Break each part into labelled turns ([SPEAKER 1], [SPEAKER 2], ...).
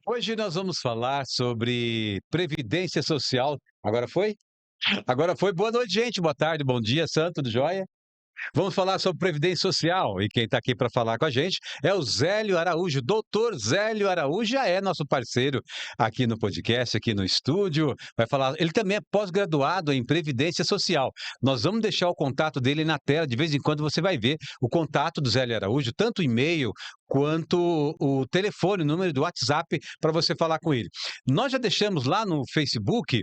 [SPEAKER 1] Hoje nós vamos falar sobre previdência social. Agora foi? Agora foi. Boa noite, gente. Boa tarde, bom dia, santo, tudo jóia? Vamos falar sobre previdência social e quem está aqui para falar com a gente é o Zélio Araújo. Doutor Zélio Araújo já é nosso parceiro aqui no podcast, aqui no estúdio. Vai falar. Ele também é pós-graduado em previdência social. Nós vamos deixar o contato dele na tela. De vez em quando você vai ver o contato do Zélio Araújo, tanto o e-mail quanto o telefone, o número do WhatsApp para você falar com ele. Nós já deixamos lá no Facebook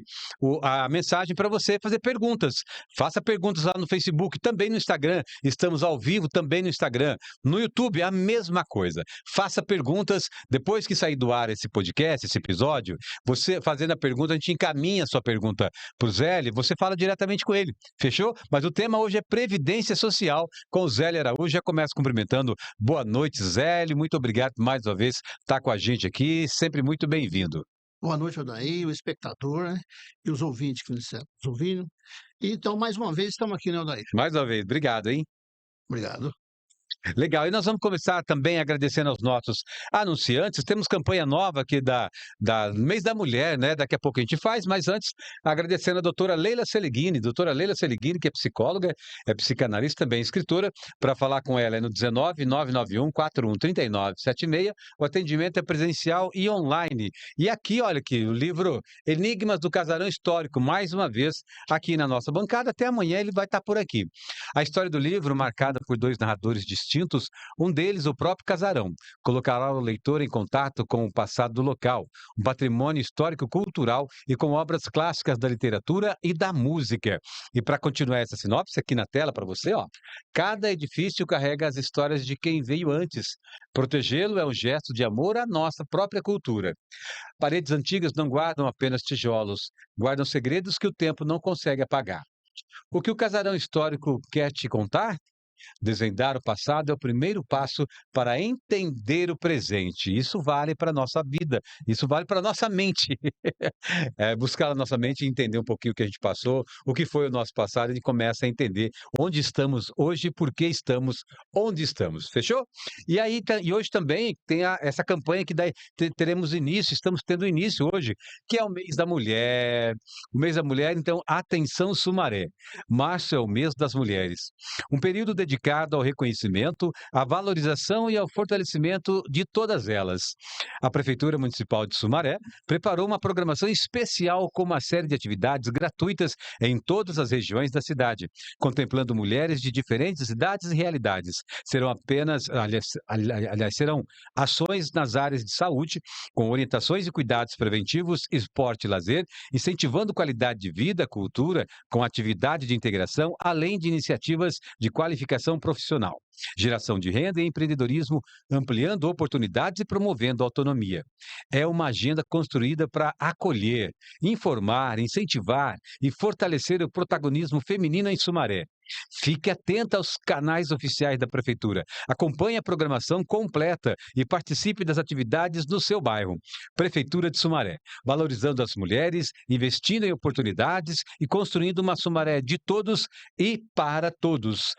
[SPEAKER 1] a mensagem para você fazer perguntas. Faça perguntas lá no Facebook, também no Instagram. Estamos ao vivo também no Instagram. No YouTube, a mesma coisa. Faça perguntas. Depois que sair do ar esse podcast, esse episódio, você fazendo a pergunta, a gente encaminha a sua pergunta para o Zé e você fala diretamente com ele. Fechou? Mas o tema hoje é Previdência Social com o Zélio Araújo. Já começo cumprimentando. Boa noite, Zélio. Muito obrigado mais uma vez por estar com a gente aqui. Sempre muito bem-vindo.
[SPEAKER 2] Boa noite, Odaí, o espectador, né, e os ouvintes que estão nos ouvindo. Então, mais uma vez, estamos aqui, né, Odaí?
[SPEAKER 1] Mais uma vez, obrigado, hein?
[SPEAKER 2] Obrigado.
[SPEAKER 1] Legal. E nós vamos começar também agradecendo aos nossos anunciantes. Temos campanha nova aqui da Mês da Mulher, né? Daqui a pouco a gente faz, mas antes, agradecendo a doutora Leila Seleghini. Doutora Leila Seleghini, que é psicóloga, é psicanalista, também escritora. Para falar com ela é no 19 991 41 39 76. O atendimento é presencial e online. E aqui, olha aqui, o livro Enigmas do Casarão Histórico, mais uma vez, aqui na nossa bancada. Até amanhã ele vai estar por aqui. A história do livro, marcada por dois narradores distintos, um deles, o próprio Casarão, colocará o leitor em contato com o passado do local, um patrimônio histórico-cultural e com obras clássicas da literatura e da música. E para continuar essa sinopse aqui na tela para você, ó, cada edifício carrega as histórias de quem veio antes. Protegê-lo é um gesto de amor à nossa própria cultura. Paredes antigas não guardam apenas tijolos, guardam segredos que o tempo não consegue apagar. O que o casarão histórico quer te contar? Desvendar o passado é o primeiro passo para entender o presente. Isso vale para a nossa vida, isso vale para a nossa mente. Buscar a nossa mente e entender um pouquinho o que a gente passou, o que foi o nosso passado, a gente começa a entender onde estamos hoje e por que estamos onde estamos. Fechou? E aí, e hoje também tem essa campanha que daí teremos início, estamos tendo início hoje, que é o mês da mulher. O mês da mulher, então, atenção Sumaré. Março é o mês das mulheres. Um período dedicado ao reconhecimento, à valorização e ao fortalecimento de todas elas. A Prefeitura Municipal de Sumaré preparou uma programação especial com uma série de atividades gratuitas em todas as regiões da cidade, contemplando mulheres de diferentes idades e realidades. Serão aliás, serão ações nas áreas de saúde, com orientações e cuidados preventivos, esporte e lazer, incentivando qualidade de vida, cultura, com atividade de integração, além de iniciativas de qualificação profissional, geração de renda e empreendedorismo, ampliando oportunidades e promovendo autonomia. É uma agenda construída para acolher, informar, incentivar e fortalecer o protagonismo feminino em Sumaré. Fique atenta aos canais oficiais da Prefeitura. Acompanhe a programação completa e participe das atividades do seu bairro. Prefeitura de Sumaré, valorizando as mulheres, investindo em oportunidades e construindo uma Sumaré de todos e para todos.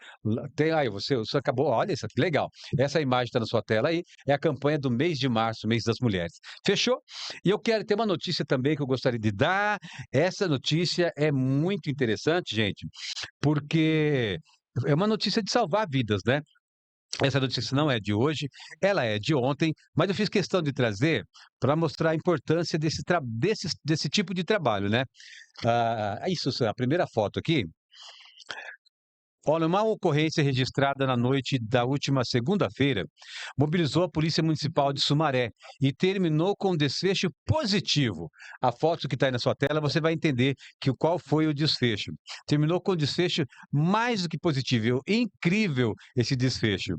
[SPEAKER 1] Tem aí, você acabou, olha isso aqui, legal. Essa imagem está na sua tela aí, é a campanha do mês de março, mês das mulheres. Fechou? E eu quero ter uma notícia também que eu gostaria de dar. Essa notícia é muito interessante, gente, porque é uma notícia de salvar vidas, né? Essa notícia não é de hoje, ela é de ontem, mas eu fiz questão de trazer para mostrar a importância desse tipo de trabalho, né? Isso, a primeira foto aqui. Olha, uma ocorrência registrada na noite da última segunda-feira mobilizou a Polícia Municipal de Sumaré e terminou com um desfecho positivo. A foto que está aí na sua tela, você vai entender qual foi o desfecho. Terminou com um desfecho mais do que positivo, incrível esse desfecho.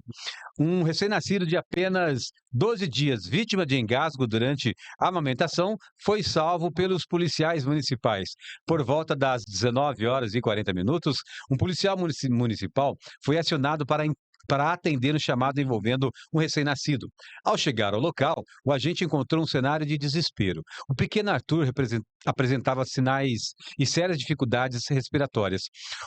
[SPEAKER 1] Um recém-nascido de apenas 12 dias, vítima de engasgo durante a amamentação, foi salvo pelos policiais municipais. Por volta das 19 horas e 40 minutos, um policial municipal foi acionado para para atender um chamado envolvendo um recém-nascido. Ao chegar ao local, o agente encontrou um cenário de desespero. O pequeno Arthur apresentava sinais e sérias dificuldades respiratórias.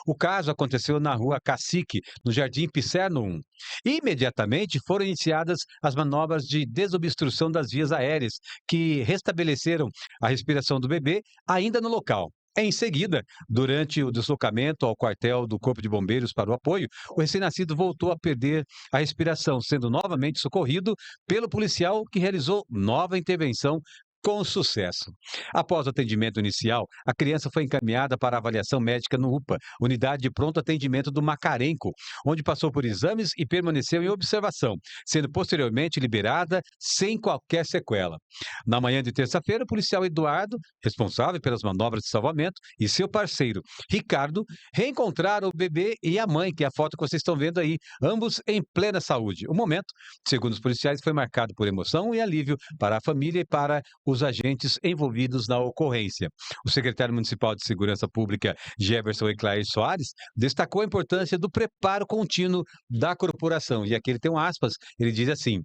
[SPEAKER 1] O caso aconteceu na rua Cacique, no Jardim Picerno 1. Imediatamente foram iniciadas as manobras de desobstrução das vias aéreas, que restabeleceram a respiração do bebê ainda no local. Em seguida, durante o deslocamento ao quartel do Corpo de Bombeiros para o apoio, o recém-nascido voltou a perder a respiração, sendo novamente socorrido pelo policial que realizou nova intervenção com sucesso. Após o atendimento inicial, a criança foi encaminhada para avaliação médica no UPA, Unidade de Pronto Atendimento do Macarenco, onde passou por exames e permaneceu em observação, sendo posteriormente liberada sem qualquer sequela. Na manhã de terça-feira, o policial Eduardo, responsável pelas manobras de salvamento, e seu parceiro, Ricardo, reencontraram o bebê e a mãe, que é a foto que vocês estão vendo aí, ambos em plena saúde. O momento, segundo os policiais, foi marcado por emoção e alívio para a família e para os agentes envolvidos na ocorrência. O secretário municipal de Segurança Pública, Jefferson Eclair Soares, destacou a importância do preparo contínuo da corporação. E aqui ele tem um aspas, ele diz assim: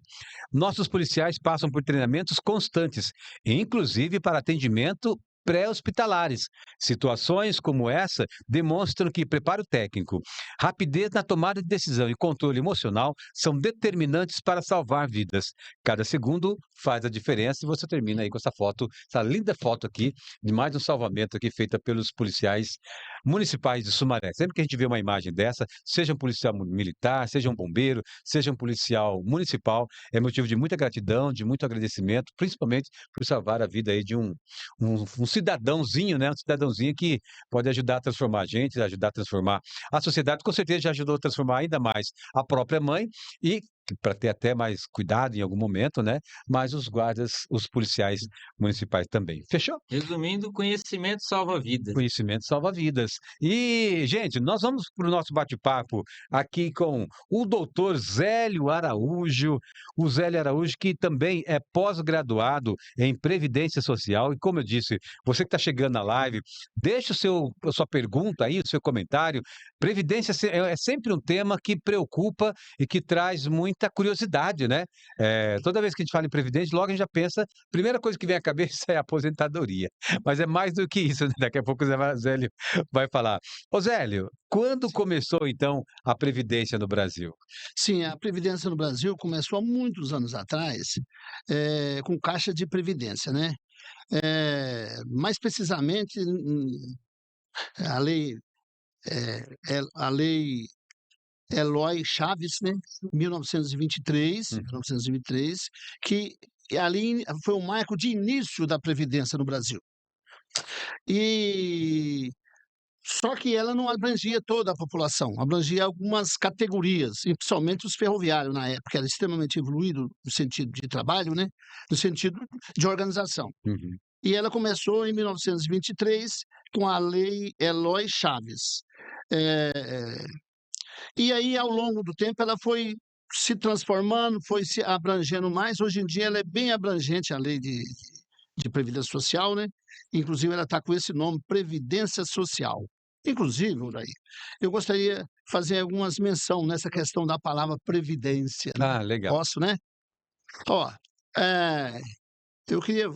[SPEAKER 1] nossos policiais passam por treinamentos constantes, inclusive para atendimento pré-hospitalares. Situações como essa demonstram que preparo técnico, rapidez na tomada de decisão e controle emocional são determinantes para salvar vidas. Cada segundo faz a diferença e você termina aí com essa foto, essa linda foto aqui de mais um salvamento aqui feita pelos policiais municipais de Sumaré. Sempre que a gente vê uma imagem dessa, seja um policial militar, seja um bombeiro, seja um policial municipal, é motivo de muita gratidão, de muito agradecimento, principalmente por salvar a vida aí de um cidadãozinho, né? Um cidadãozinho que pode ajudar a transformar a gente, ajudar a transformar a sociedade. Com certeza já ajudou a transformar ainda mais a própria mãe e para ter até mais cuidado em algum momento, né? Mas os guardas, os policiais municipais também. Fechou?
[SPEAKER 3] Resumindo, conhecimento salva vidas.
[SPEAKER 1] Conhecimento salva vidas. E, gente, nós vamos para o nosso bate-papo aqui com o doutor Zélio Araújo. O Zélio Araújo, que também é pós-graduado em Previdência Social. E, como eu disse, você que está chegando na live, deixa a sua pergunta aí, o seu comentário. Previdência é sempre um tema que preocupa e que traz muita curiosidade, né? Toda vez que a gente fala em Previdência, logo a gente já pensa, a primeira coisa que vem à cabeça é a aposentadoria. Mas é mais do que isso, né? Daqui a pouco o Zélio vai falar. Ô Zélio, quando começou então a Previdência no Brasil?
[SPEAKER 2] Sim, a Previdência no Brasil começou há muitos anos atrás, com Caixa de Previdência, né? Mais precisamente, a lei, a lei Eloy Chaves, né? 1923,
[SPEAKER 1] Uhum.
[SPEAKER 2] 1923, que ali foi o marco de início da Previdência no Brasil. E só que ela não abrangia toda a população, abrangia algumas categorias, e principalmente os ferroviários na época, era extremamente evoluído no sentido de trabalho, né? No sentido de organização.
[SPEAKER 1] Uhum.
[SPEAKER 2] E ela começou em 1923 com a Lei Eloy Chaves. Eh, e aí, ao longo do tempo, ela foi se transformando, foi se abrangendo mais. Hoje em dia, ela é bem abrangente, a lei de Previdência Social, né? Inclusive, ela está com esse nome, Previdência Social. Inclusive, Uraí, eu gostaria de fazer algumas menções nessa questão da palavra previdência, né?
[SPEAKER 1] Ah, legal.
[SPEAKER 2] Posso, né? Ó, eu queria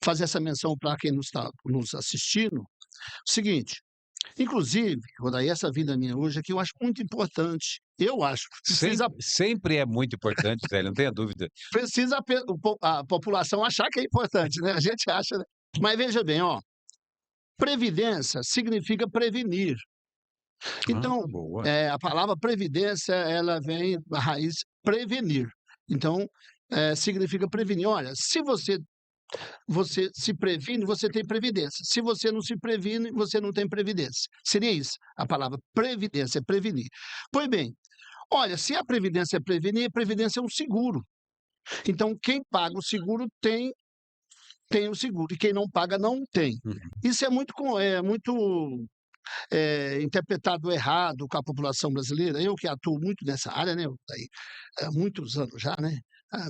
[SPEAKER 2] fazer essa menção para quem nos está nos assistindo. O seguinte, inclusive, Uraí, essa vida minha hoje aqui eu acho muito importante. Eu acho.
[SPEAKER 1] Sempre é muito importante, Zélio, não tenha dúvida.
[SPEAKER 2] Precisa a população achar que é importante, né? A gente acha, né? Mas veja bem, ó, previdência significa prevenir. Então,
[SPEAKER 1] Boa.
[SPEAKER 2] a palavra previdência, ela vem da raiz prevenir. Então, significa prevenir. Olha, se você se previne, você tem previdência. Se você não se previne, você não tem previdência. Seria isso, a palavra previdência, é prevenir. Pois bem, olha, se a previdência é prevenir, a previdência é um seguro. Então, quem paga o seguro tem o seguro, e quem não paga não tem.
[SPEAKER 1] Uhum.
[SPEAKER 2] Isso é muito interpretado errado com a população brasileira. Eu que atuo muito nessa área, né, há muitos anos já, né,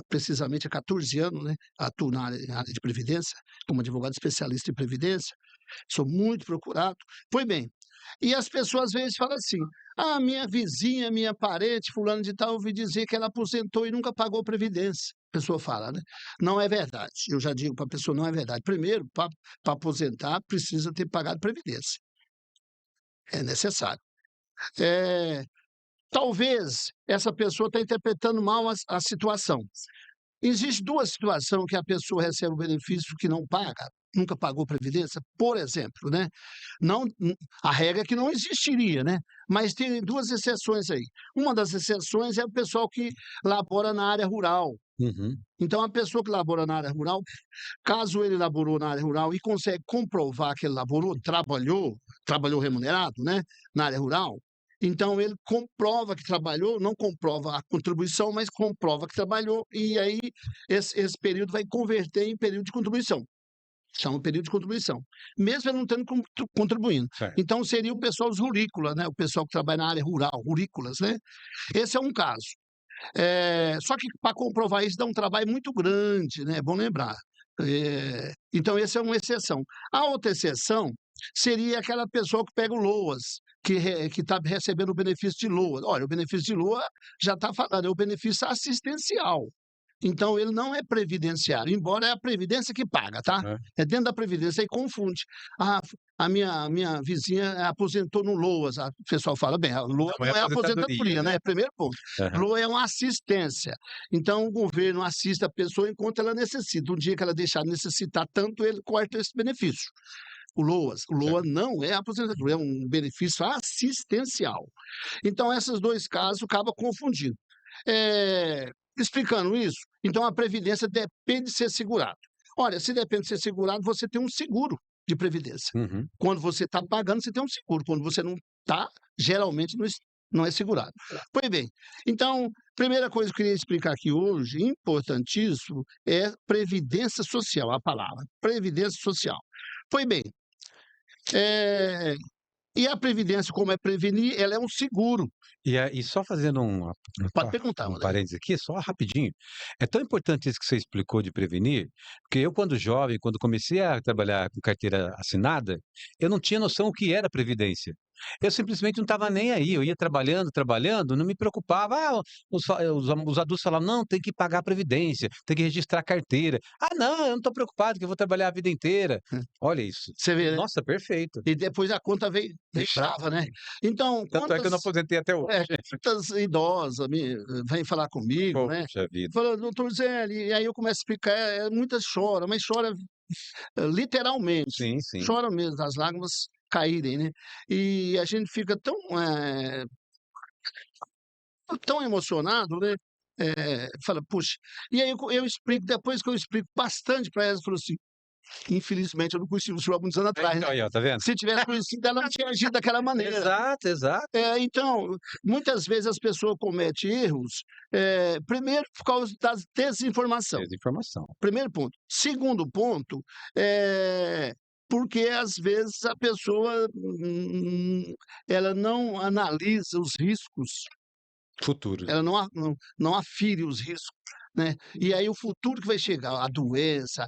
[SPEAKER 2] precisamente há 14 anos, né, atuo na área de previdência, como advogado especialista em previdência, sou muito procurado. Pois bem, E as pessoas às vezes falam assim: ah, minha vizinha, minha parente, fulano de tal, eu ouvi dizer que ela aposentou e nunca pagou previdência. A pessoa fala, né? Não é verdade. Eu já digo para a pessoa, não é verdade. Primeiro, para aposentar, precisa ter pagado previdência. É necessário. Talvez essa pessoa está interpretando mal a situação. Existe duas situações que a pessoa recebe o benefício que não paga, nunca pagou previdência, por exemplo, né? Não, a regra é que não existiria, né? Mas tem duas exceções aí. Uma das exceções é o pessoal que labora na área rural.
[SPEAKER 1] Uhum.
[SPEAKER 2] Então, a pessoa que labora na área rural, caso ele laborou na área rural e consegue comprovar que ele laborou, trabalhou remunerado, né, na área rural, então ele comprova que trabalhou, não comprova a contribuição, mas comprova que trabalhou, e aí esse período vai converter em período de contribuição. Chama período de contribuição, mesmo ele não tendo contribuindo.
[SPEAKER 1] Certo.
[SPEAKER 2] Então, seria o pessoal dos rurícolas, né, o pessoal que trabalha na área rural, rurícolas, né? Esse é um caso. Só que para comprovar isso dá um trabalho muito grande, né? É bom lembrar. Então, essa é uma exceção. A outra exceção seria aquela pessoa que pega o LOAS, que está recebendo o benefício de LOA. Olha, o benefício de LOA já está falando, é o benefício assistencial. Então, ele não é previdenciário, embora é a Previdência que paga, tá? É dentro da Previdência, aí confunde. Ah, a minha vizinha aposentou no LOAS. O pessoal fala, bem, a LOA não é aposentadoria, né? Primeiro ponto.
[SPEAKER 1] Uhum.
[SPEAKER 2] LOA é uma assistência. Então, o governo assiste a pessoa enquanto ela necessita. Um dia que ela deixar de necessitar tanto, ele corta esse benefício. O LOAS. O LOA não é aposentadoria, é um benefício assistencial. Então, esses dois casos acabam confundindo. Explicando isso, então a previdência depende de ser segurado. Olha, se depende de ser segurado, você tem um seguro de previdência.
[SPEAKER 1] Uhum.
[SPEAKER 2] Quando você está pagando, você tem um seguro. Quando você não está, geralmente não é segurado. Pois bem, então, primeira coisa que eu queria explicar aqui hoje, importantíssimo, é previdência social, a palavra, previdência social. Pois bem, e a previdência, como é prevenir, ela é um seguro.
[SPEAKER 1] E só fazendo
[SPEAKER 2] Pode perguntar, André.
[SPEAKER 1] parênteses aqui, só rapidinho. É tão importante isso que você explicou de prevenir, porque eu, quando jovem, quando comecei a trabalhar com carteira assinada, eu não tinha noção o que era previdência. Eu simplesmente não estava nem aí. Eu ia trabalhando, não me preocupava. Os adultos falavam, não, tem que pagar a previdência, tem que registrar a carteira. Ah, não, eu não estou preocupado, que eu vou trabalhar a vida inteira. Olha isso.
[SPEAKER 2] Você vê, né?
[SPEAKER 1] Nossa, perfeito.
[SPEAKER 2] E depois a conta veio brava, né? Então,
[SPEAKER 1] Tanto é que eu não aposentei até hoje.
[SPEAKER 2] quantas idosas vêm falar comigo, né?
[SPEAKER 1] Poxa vida.
[SPEAKER 2] Falando, doutor Zé, e aí eu começo a explicar, muitas choram, mas chora literalmente.
[SPEAKER 1] Sim, sim.
[SPEAKER 2] Chora mesmo, as lágrimas caírem, né? E a gente fica tão emocionado, né? Fala, puxa. E aí eu explico, depois que eu explico bastante para elas, eu falo assim, infelizmente eu não conheci o senhor há muitos anos atrás,
[SPEAKER 1] Então,
[SPEAKER 2] né?
[SPEAKER 1] aí, ó, tá vendo?
[SPEAKER 2] Se tivesse conhecido, ela não tinha agido daquela maneira.
[SPEAKER 1] Exato, exato.
[SPEAKER 2] Então, muitas vezes as pessoas cometem erros, primeiro por causa da desinformação.
[SPEAKER 1] Desinformação.
[SPEAKER 2] Primeiro ponto. Segundo ponto, porque às vezes a pessoa ela não analisa os riscos,
[SPEAKER 1] Futuro.
[SPEAKER 2] ela não afere os riscos, né? E aí o futuro que vai chegar, a doença,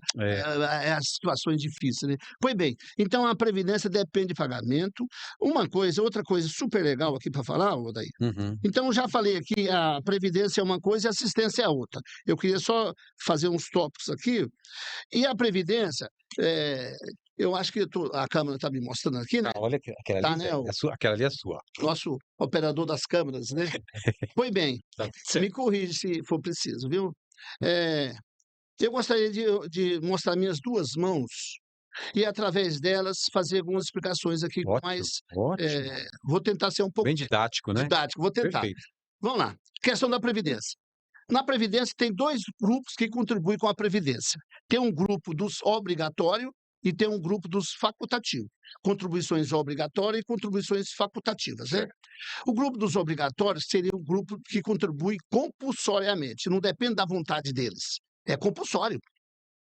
[SPEAKER 2] as situações difíceis, né? Pois bem, então a previdência depende de pagamento. Outra coisa super legal aqui para falar, Odair.
[SPEAKER 1] Uhum.
[SPEAKER 2] Então, eu já falei aqui, a previdência é uma coisa e a assistência é outra. Eu queria só fazer uns tópicos aqui. E a previdência, eu acho que a câmera está me mostrando aqui, né?
[SPEAKER 1] Olha, aquela
[SPEAKER 2] Tá,
[SPEAKER 1] ali,
[SPEAKER 2] né,
[SPEAKER 1] aquela ali é sua.
[SPEAKER 2] Nosso operador das câmeras, né? Pois bem, me corrige se for preciso, viu? Eu gostaria de mostrar minhas duas mãos e, através delas, fazer algumas explicações aqui,
[SPEAKER 1] Ótimo,
[SPEAKER 2] mas
[SPEAKER 1] ótimo.
[SPEAKER 2] vou tentar ser um pouco
[SPEAKER 1] Bem didático, né?
[SPEAKER 2] didático, vou tentar.
[SPEAKER 1] Perfeito.
[SPEAKER 2] Vamos lá. Questão da Previdência. Na Previdência, tem dois grupos que contribuem com a Previdência. Tem um grupo dos obrigatórios e tem um grupo dos facultativos. Contribuições obrigatórias e contribuições facultativas, né? O grupo dos obrigatórios seria o grupo que contribui compulsoriamente, não depende da vontade deles. É compulsório.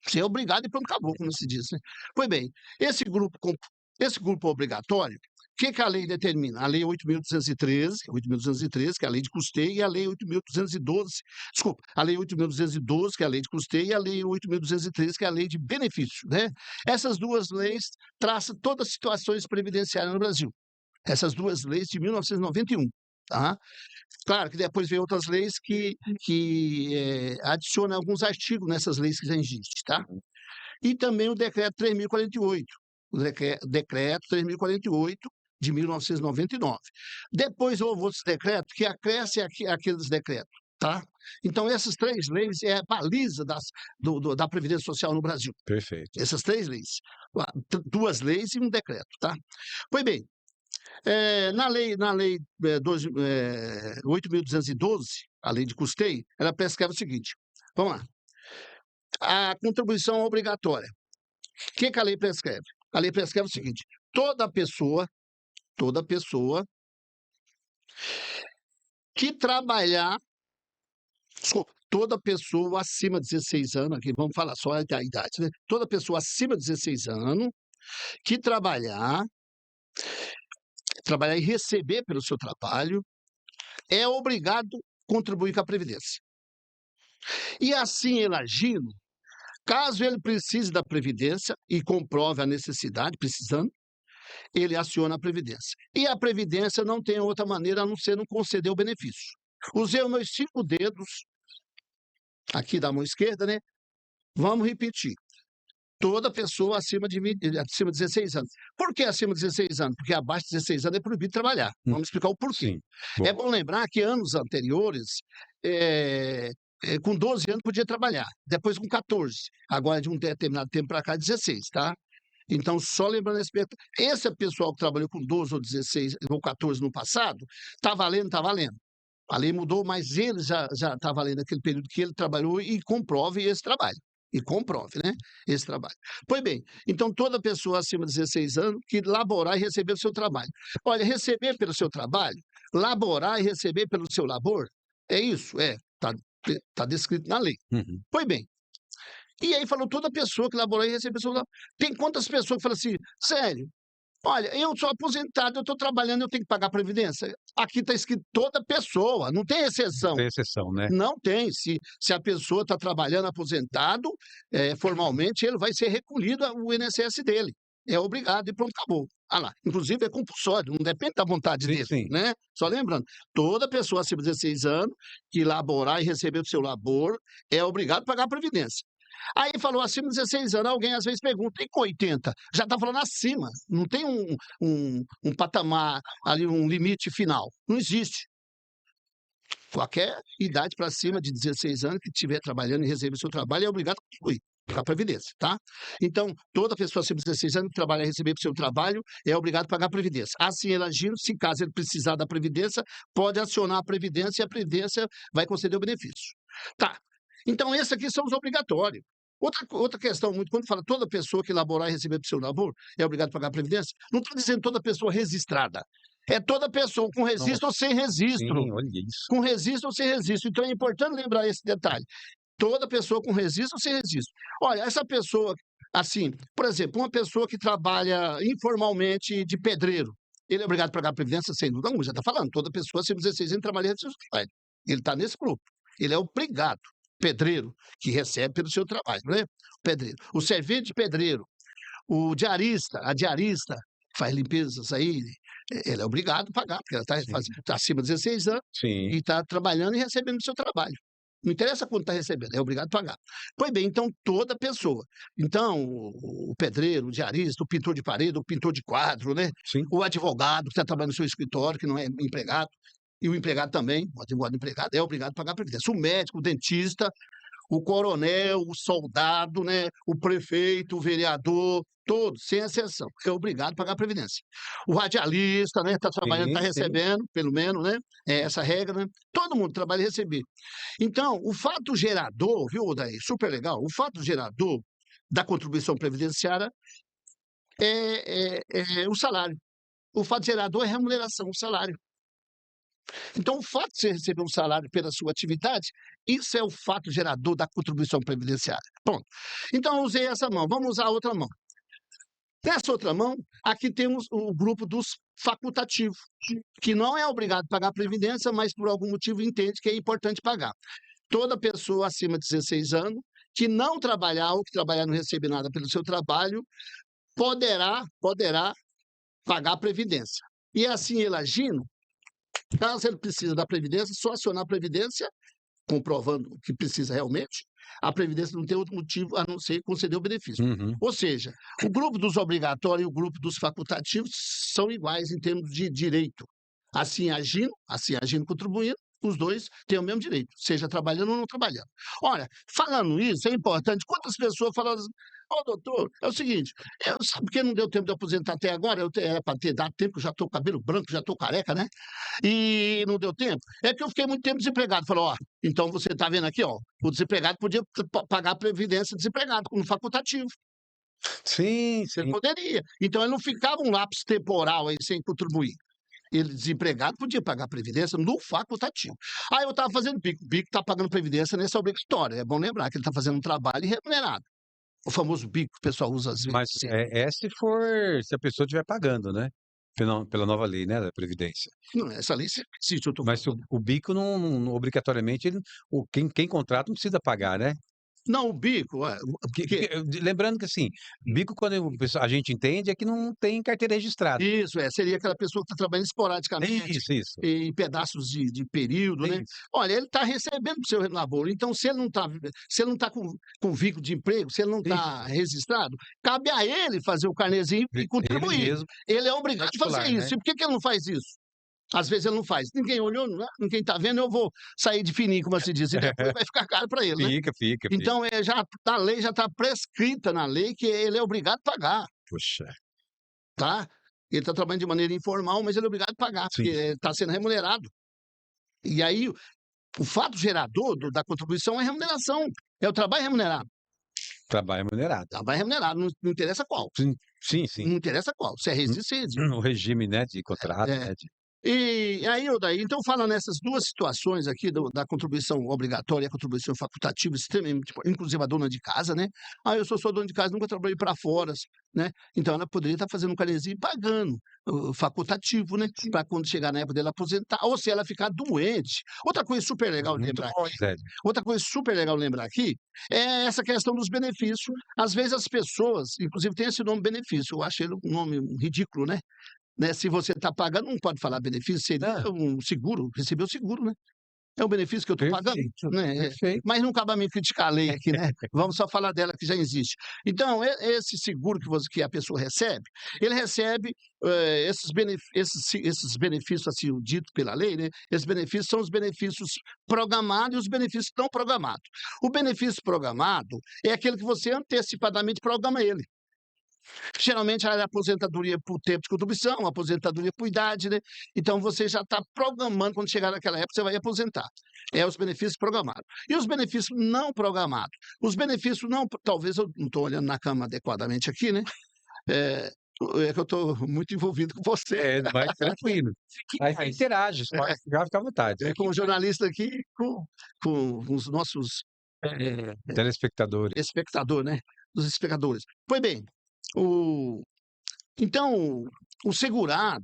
[SPEAKER 2] Você é obrigado e pronto, acabou, como se diz, né? Pois bem, esse grupo obrigatório, o que a lei determina? A lei 8.213, que é a lei de custeio, e a lei 8.212, desculpa, a lei 8.212, que é a lei de custeio, e a lei 8.213, que é a lei de benefício, né? Essas duas leis traçam todas as situações previdenciárias no Brasil. Essas duas leis de 1991, tá? Claro que depois veio outras leis que adicionam alguns artigos nessas leis que já existem, tá? E também o decreto 3.048, o decreto 3.048 de 1999. Depois houve outros decretos que acrescem aqueles decretos, tá? Então, essas três leis é a baliza da Previdência Social no Brasil.
[SPEAKER 1] Perfeito.
[SPEAKER 2] Essas três leis. Duas leis e um decreto, tá? Pois bem, na lei 8.212, a lei de custeio, ela prescreve o seguinte, vamos lá, a contribuição obrigatória. O que a lei prescreve? A lei prescreve o seguinte, toda pessoa que trabalhar, toda pessoa acima de 16 anos, aqui vamos falar só da idade, né? Toda pessoa acima de 16 anos que trabalhar e receber pelo seu trabalho, é obrigado a contribuir com a Previdência. E assim ele agindo, caso ele precise da Previdência e comprove a necessidade, precisando, ele aciona a Previdência. E a Previdência não tem outra maneira a não ser não conceder o benefício. Usei os meus 5 dedos, aqui da mão esquerda, né? Vamos repetir. Toda pessoa acima de 16 anos. Por que acima de 16 anos? Porque abaixo de 16 anos é proibido trabalhar. Vamos explicar o porquê.
[SPEAKER 1] Sim. Bom.
[SPEAKER 2] É bom lembrar que anos anteriores, com 12 anos podia trabalhar, depois com 14. Agora, de um determinado tempo para cá, 16, tá? Então, só lembrando esse pessoal que trabalhou com 12 ou 16 ou 14 no passado, tá valendo, tá valendo. A lei mudou, mas ele já tá valendo aquele período que ele trabalhou e comprove esse trabalho. E comprove, né? Esse trabalho. Pois bem, então toda pessoa acima de 16 anos que laborar e receber o seu trabalho. Olha, receber pelo seu trabalho, laborar e receber pelo seu labor, é isso? Tá descrito na lei.
[SPEAKER 1] Uhum.
[SPEAKER 2] Pois bem, e aí falou toda pessoa que laborar e receber o seu labor. Tem quantas pessoas que falam assim, sério, olha, eu sou aposentado, eu estou trabalhando, eu tenho que pagar Previdência? Aqui está escrito toda pessoa, não tem exceção.
[SPEAKER 1] Tem exceção, né?
[SPEAKER 2] Não tem. Se a pessoa está trabalhando aposentado, formalmente, ele vai ser recolhido o INSS dele. É obrigado e pronto, acabou. Ah lá, inclusive é compulsório, não depende da vontade dele,
[SPEAKER 1] Sim.
[SPEAKER 2] né? Só lembrando, toda pessoa acima de 16 anos que laborar e receber do seu labor é obrigado a pagar a Previdência. Aí falou acima de 16 anos, alguém às vezes pergunta, e com 80? Já está falando acima, não tem um patamar ali, um limite final, não existe. Qualquer idade para cima de 16 anos que estiver trabalhando e receber seu trabalho é obrigado a contribuir para a Previdência, tá? Então, toda pessoa acima de 16 anos que trabalha e receber seu trabalho é obrigado a pagar a Previdência. Assim, ele agindo, se caso ele precisar da Previdência, pode acionar a Previdência e a Previdência vai conceder o benefício. Tá. Então, esses aqui são os obrigatórios. Outra questão, muito, quando fala toda pessoa que laborar e receber do seu labor é obrigado a pagar a Previdência, não estou dizendo toda pessoa registrada. É toda pessoa com registro ou sem registro.
[SPEAKER 1] Sim, olha isso.
[SPEAKER 2] Com registro ou sem registro. Então é importante lembrar esse detalhe. Toda pessoa com registro ou sem registro. Olha, essa pessoa, assim, por exemplo, uma pessoa que trabalha informalmente de pedreiro, ele é obrigado a pagar a Previdência sem dúvida alguma, já está falando, toda pessoa acima de 16 anos trabalha e recebe seu trabalho. Ele está nesse grupo. Ele é obrigado. Pedreiro, que recebe pelo seu trabalho, né? Pedreiro. O servente de pedreiro, o diarista, a diarista, faz limpezas aí, ele é obrigado a pagar, porque ela está acima de 16 anos
[SPEAKER 1] Sim.
[SPEAKER 2] e está trabalhando e recebendo o seu trabalho. Não interessa quanto está recebendo, é obrigado a pagar. Pois bem, então toda pessoa. Então, o pedreiro, o diarista, o pintor de parede, o pintor de quadro, né?
[SPEAKER 1] Sim.
[SPEAKER 2] O advogado que está trabalhando no seu escritório, que não é empregado, e o empregado também, o advogado empregado, é obrigado a pagar a Previdência. O médico, o dentista, o coronel, o soldado, né? O prefeito, o vereador, todos, sem exceção, é obrigado a pagar a Previdência. O radialista, né? Está trabalhando, está recebendo, pelo menos, né? É essa regra, né? Todo mundo trabalha e receber. Então, o fato gerador, viu, Odair? Super legal. O fato gerador da contribuição previdenciária é o salário. O fato gerador é remuneração, o salário. Então, o fato de você receber um salário pela sua atividade, isso é o fato gerador da contribuição previdenciária. Pronto. Então, eu usei essa mão. Vamos usar a outra mão. Nessa outra mão, aqui temos o grupo dos facultativos, que não é obrigado a pagar a Previdência, mas por algum motivo entende que é importante pagar. Toda pessoa acima de 16 anos que não trabalhar ou que trabalhar e não receber nada pelo seu trabalho, poderá pagar a Previdência. E assim ele agindo, caso ele precise da Previdência, só acionar a Previdência, comprovando que precisa realmente, a Previdência não tem outro motivo a não ser conceder o benefício.
[SPEAKER 1] Uhum.
[SPEAKER 2] Ou seja, o grupo dos obrigatórios e o grupo dos facultativos são iguais em termos de direito. Assim agindo, contribuindo, os dois têm o mesmo direito, seja trabalhando ou não trabalhando. Olha, falando isso, é importante, quantas pessoas falam assim, doutor, é o seguinte, sabe por que não deu tempo de eu aposentar até agora? Era para ter dado tempo, eu já estou com cabelo branco, já estou careca, né? E não deu tempo. É que eu fiquei muito tempo desempregado. Falou, então você está vendo aqui, o desempregado podia pagar a previdência desempregado, como facultativo.
[SPEAKER 1] Sim,
[SPEAKER 2] Ele
[SPEAKER 1] sim.
[SPEAKER 2] poderia. Então ele não ficava um lapso temporal aí sem contribuir. Ele, desempregado, podia pagar a previdência no facultativo. Aí eu estava fazendo bico. O bico está pagando previdência nessa obrigatória. É bom lembrar que ele está fazendo um trabalho remunerado. O famoso bico que o pessoal usa às vezes.
[SPEAKER 1] Mas se a pessoa estiver pagando, né? Pela nova lei, né? Da Previdência.
[SPEAKER 2] Não, essa lei sempre existe, eu estou
[SPEAKER 1] Mas
[SPEAKER 2] falando.
[SPEAKER 1] o bico obrigatoriamente, quem contrata não precisa pagar, né?
[SPEAKER 2] Não, o bico, porque
[SPEAKER 1] Lembrando que assim, bico, quando a gente entende, é que não tem carteira registrada.
[SPEAKER 2] isso, seria aquela pessoa que está trabalhando esporadicamente,
[SPEAKER 1] Isso.
[SPEAKER 2] em pedaços de período, né?
[SPEAKER 1] Isso.
[SPEAKER 2] Olha, ele está recebendo o seu labor, então se ele não está com vínculo de emprego, se ele não está registrado, cabe a ele fazer o carnezinho e
[SPEAKER 1] Ele
[SPEAKER 2] contribuir.
[SPEAKER 1] mesmo,
[SPEAKER 2] Ele é obrigado a fazer
[SPEAKER 1] particular,
[SPEAKER 2] isso.
[SPEAKER 1] né?
[SPEAKER 2] E por que ele não faz isso? Às vezes ele não faz. Ninguém olhou, ninguém está vendo, eu vou sair de fininho, como se diz, e depois vai ficar caro para ele, né?
[SPEAKER 1] Fica.
[SPEAKER 2] Então, a lei já está prescrita na lei que ele é obrigado a pagar.
[SPEAKER 1] Poxa,
[SPEAKER 2] Tá? Ele está trabalhando de maneira informal, mas ele é obrigado a pagar,
[SPEAKER 1] sim.
[SPEAKER 2] porque está sendo remunerado. E aí, o fato gerador da contribuição é a remuneração, é o trabalho remunerado.
[SPEAKER 1] Trabalho remunerado.
[SPEAKER 2] Trabalho remunerado, não interessa qual.
[SPEAKER 1] Sim.
[SPEAKER 2] Não interessa qual. Se é resíduo, se é resíduo.
[SPEAKER 1] O regime, né, de contrato,
[SPEAKER 2] É.
[SPEAKER 1] né?
[SPEAKER 2] E aí, então fala nessas duas situações aqui da contribuição obrigatória e a contribuição facultativa, extremamente, inclusive a dona de casa, né? Eu sou dona de casa, nunca trabalhei para fora, né? Então ela poderia estar fazendo um carnezinho e pagando o facultativo, né? Para quando chegar na época dela aposentar, ou se ela ficar doente. Outra coisa super legal de
[SPEAKER 1] Muito
[SPEAKER 2] lembrar
[SPEAKER 1] bom,
[SPEAKER 2] aqui,
[SPEAKER 1] Zé.
[SPEAKER 2] outra coisa super legal lembrar aqui é essa questão dos benefícios. Às vezes as pessoas, inclusive tem esse nome benefício, eu acho ele um nome ridículo, né? Se você está pagando, não pode falar benefício, seria um seguro, receber o seguro, né? É um benefício que eu estou pagando, né?
[SPEAKER 1] Perfeito.
[SPEAKER 2] Mas não cabe a mim criticar a lei aqui, né? Vamos só falar dela que já existe. Então, esse seguro que a pessoa recebe, ele recebe esses benefícios, assim, dito pela lei, né? Esses benefícios são os benefícios programados e os benefícios não programados. O benefício programado é aquele que você antecipadamente programa ele. Geralmente a aposentadoria por tempo de contribuição, aposentadoria por idade, né? Então você já está programando, quando chegar naquela época, você vai aposentar. É os benefícios programados. E os benefícios não programados? Os benefícios não, talvez eu não estou olhando na cama adequadamente aqui, né? É que eu estou muito envolvido com você.
[SPEAKER 1] Mas tranquilo. Aí você interage, pode ficar à vontade.
[SPEAKER 2] Como jornalista aqui, com os nossos
[SPEAKER 1] Telespectadores.
[SPEAKER 2] espectadores, né? Os espectadores. Pois bem, então, o segurado,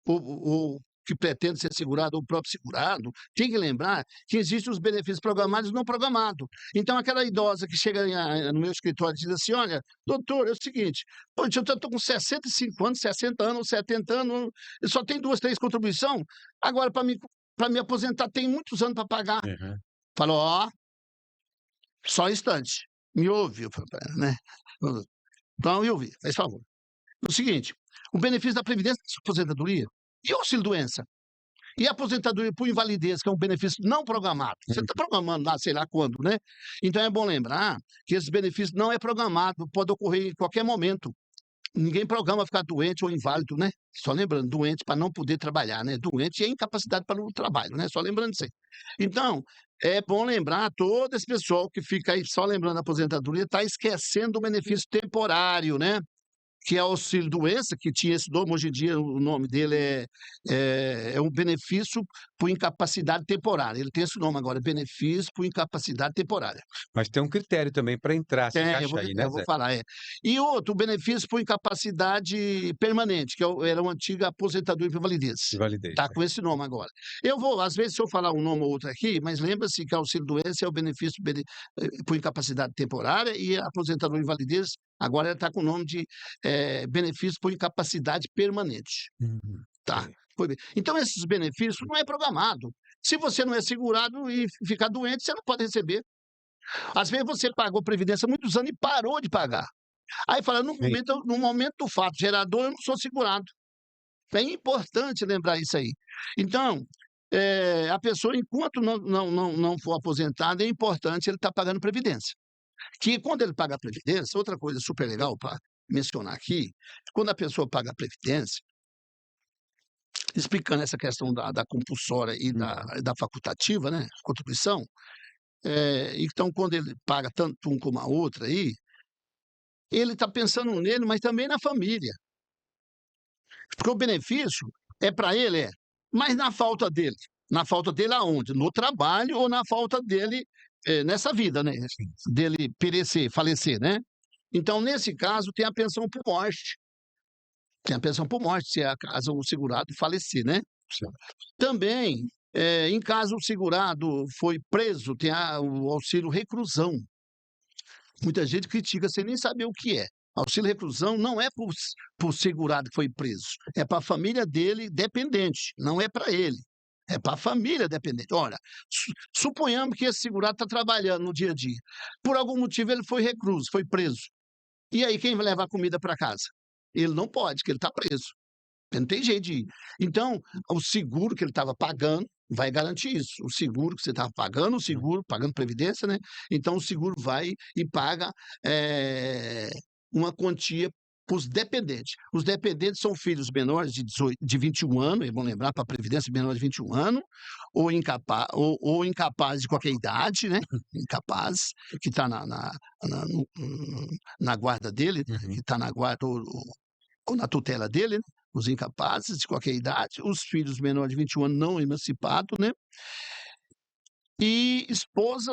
[SPEAKER 2] o que pretende ser segurado, ou o próprio segurado, tem que lembrar que existem os benefícios programados e não programados. Então, aquela idosa que chega no meu escritório e diz assim, olha, doutor, é o seguinte, eu estou com 65 anos, 60 anos, 70 anos, eu só tenho 2, 3 contribuições, agora para me aposentar tem muitos anos para pagar.
[SPEAKER 1] Uhum.
[SPEAKER 2] Falou, só um instante, me ouve, né? Então, me ouve, faz favor. O seguinte, o benefício da Previdência da aposentadoria e o auxílio-doença. E a aposentadoria por invalidez, que é um benefício não programado. Você está programando lá, sei lá quando, né? Então é bom lembrar que esse benefício não é programado, pode ocorrer em qualquer momento. Ninguém programa ficar doente ou inválido, né? Só lembrando, doente para não poder trabalhar, né? Doente e incapacidade para o trabalho, né? Só lembrando isso aí. Então, é bom lembrar todo esse pessoal que fica aí só lembrando a aposentadoria, está esquecendo o benefício temporário, né? Que é auxílio-doença, que tinha esse nome, hoje em dia o nome dele é um benefício por incapacidade temporária. Ele tem esse nome agora, benefício por incapacidade temporária.
[SPEAKER 1] Mas tem um critério também para entrar, se encaixa aí, né,
[SPEAKER 2] Eu vou
[SPEAKER 1] Zé?
[SPEAKER 2] falar, E outro, o benefício por incapacidade permanente, que era uma antiga aposentadoria por invalidez.
[SPEAKER 1] De validez.
[SPEAKER 2] Está com esse nome agora. Às vezes, se eu falar um nome ou outro aqui, mas lembra-se que auxílio-doença é o benefício por incapacidade temporária e a aposentadoria por invalidez, agora ela está com o nome de benefício por incapacidade permanente.
[SPEAKER 1] Uhum.
[SPEAKER 2] Tá,
[SPEAKER 1] Sei.
[SPEAKER 2] foi bem. Então esses benefícios não é programado. Se você não é segurado e ficar doente, você não pode receber. Às vezes você pagou previdência há muitos anos e parou de pagar. Aí fala,
[SPEAKER 1] Sim.
[SPEAKER 2] no momento do fato gerador, eu não sou segurado. É importante lembrar isso aí. Então, a pessoa, enquanto não for aposentada, é importante ele estar pagando previdência. Que quando ele paga a previdência, outra coisa super legal para mencionar aqui, quando a pessoa paga a previdência, explicando essa questão da compulsória e da facultativa, né, contribuição, então quando ele paga tanto um como a outra aí, ele está pensando nele, mas também na família. Porque o benefício é para ele, mas na falta dele. Na falta dele aonde? No trabalho ou na falta dele nessa vida, né? Dele perecer, falecer, né? Então, nesse caso, tem a pensão por morte. Tem a pensão por morte, se a caso o segurado falecer, né?
[SPEAKER 1] Sim.
[SPEAKER 2] Também, em caso o segurado foi preso, tem o auxílio reclusão. Muita gente critica sem nem saber o que é. Auxílio reclusão não é para o segurado que foi preso, é para a família dele dependente, não é para ele. É para a família dependente. Olha, suponhamos que esse segurado está trabalhando no dia a dia. Por algum motivo ele foi recluso, foi preso. E aí quem vai levar comida para casa? Ele não pode, porque ele está preso. Não tem jeito de ir. Então, o seguro que ele estava pagando vai garantir isso. O seguro que você estava pagando, o seguro, pagando previdência, né? Então, o seguro vai e paga uma quantia para os dependentes. Os dependentes são filhos menores de 21 anos, é bom lembrar, para a Previdência, menor de 21 anos, ou incapazes de qualquer idade, né? Incapazes, que está na guarda dele, que está na guarda ou na tutela dele, né? Os incapazes de qualquer idade, os filhos menores de 21 anos não emancipados, né? E esposo,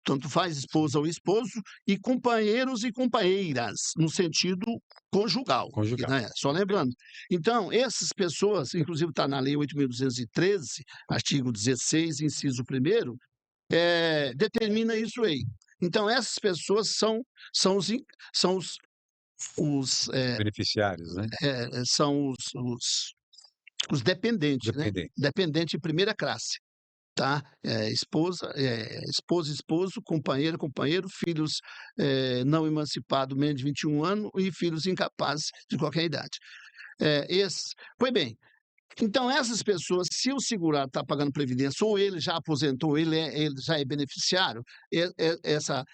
[SPEAKER 2] tanto faz esposa ou esposo, e companheiros e companheiras, no sentido conjugal.
[SPEAKER 1] Conjugal.
[SPEAKER 2] Né? Só lembrando. Então, essas pessoas, inclusive está na Lei 8.213, artigo 16, inciso 1º, determina isso aí. Então, essas pessoas são os
[SPEAKER 1] Beneficiários, né?
[SPEAKER 2] são os dependentes, né?
[SPEAKER 1] Dependente.
[SPEAKER 2] Dependente de primeira classe, tá? Esposa, esposo, companheiro, filhos não emancipados, menos de 21 anos, e filhos incapazes de qualquer idade. Pois bem, então essas pessoas, se o segurado está pagando previdência, ou ele já aposentou, ele já é beneficiário,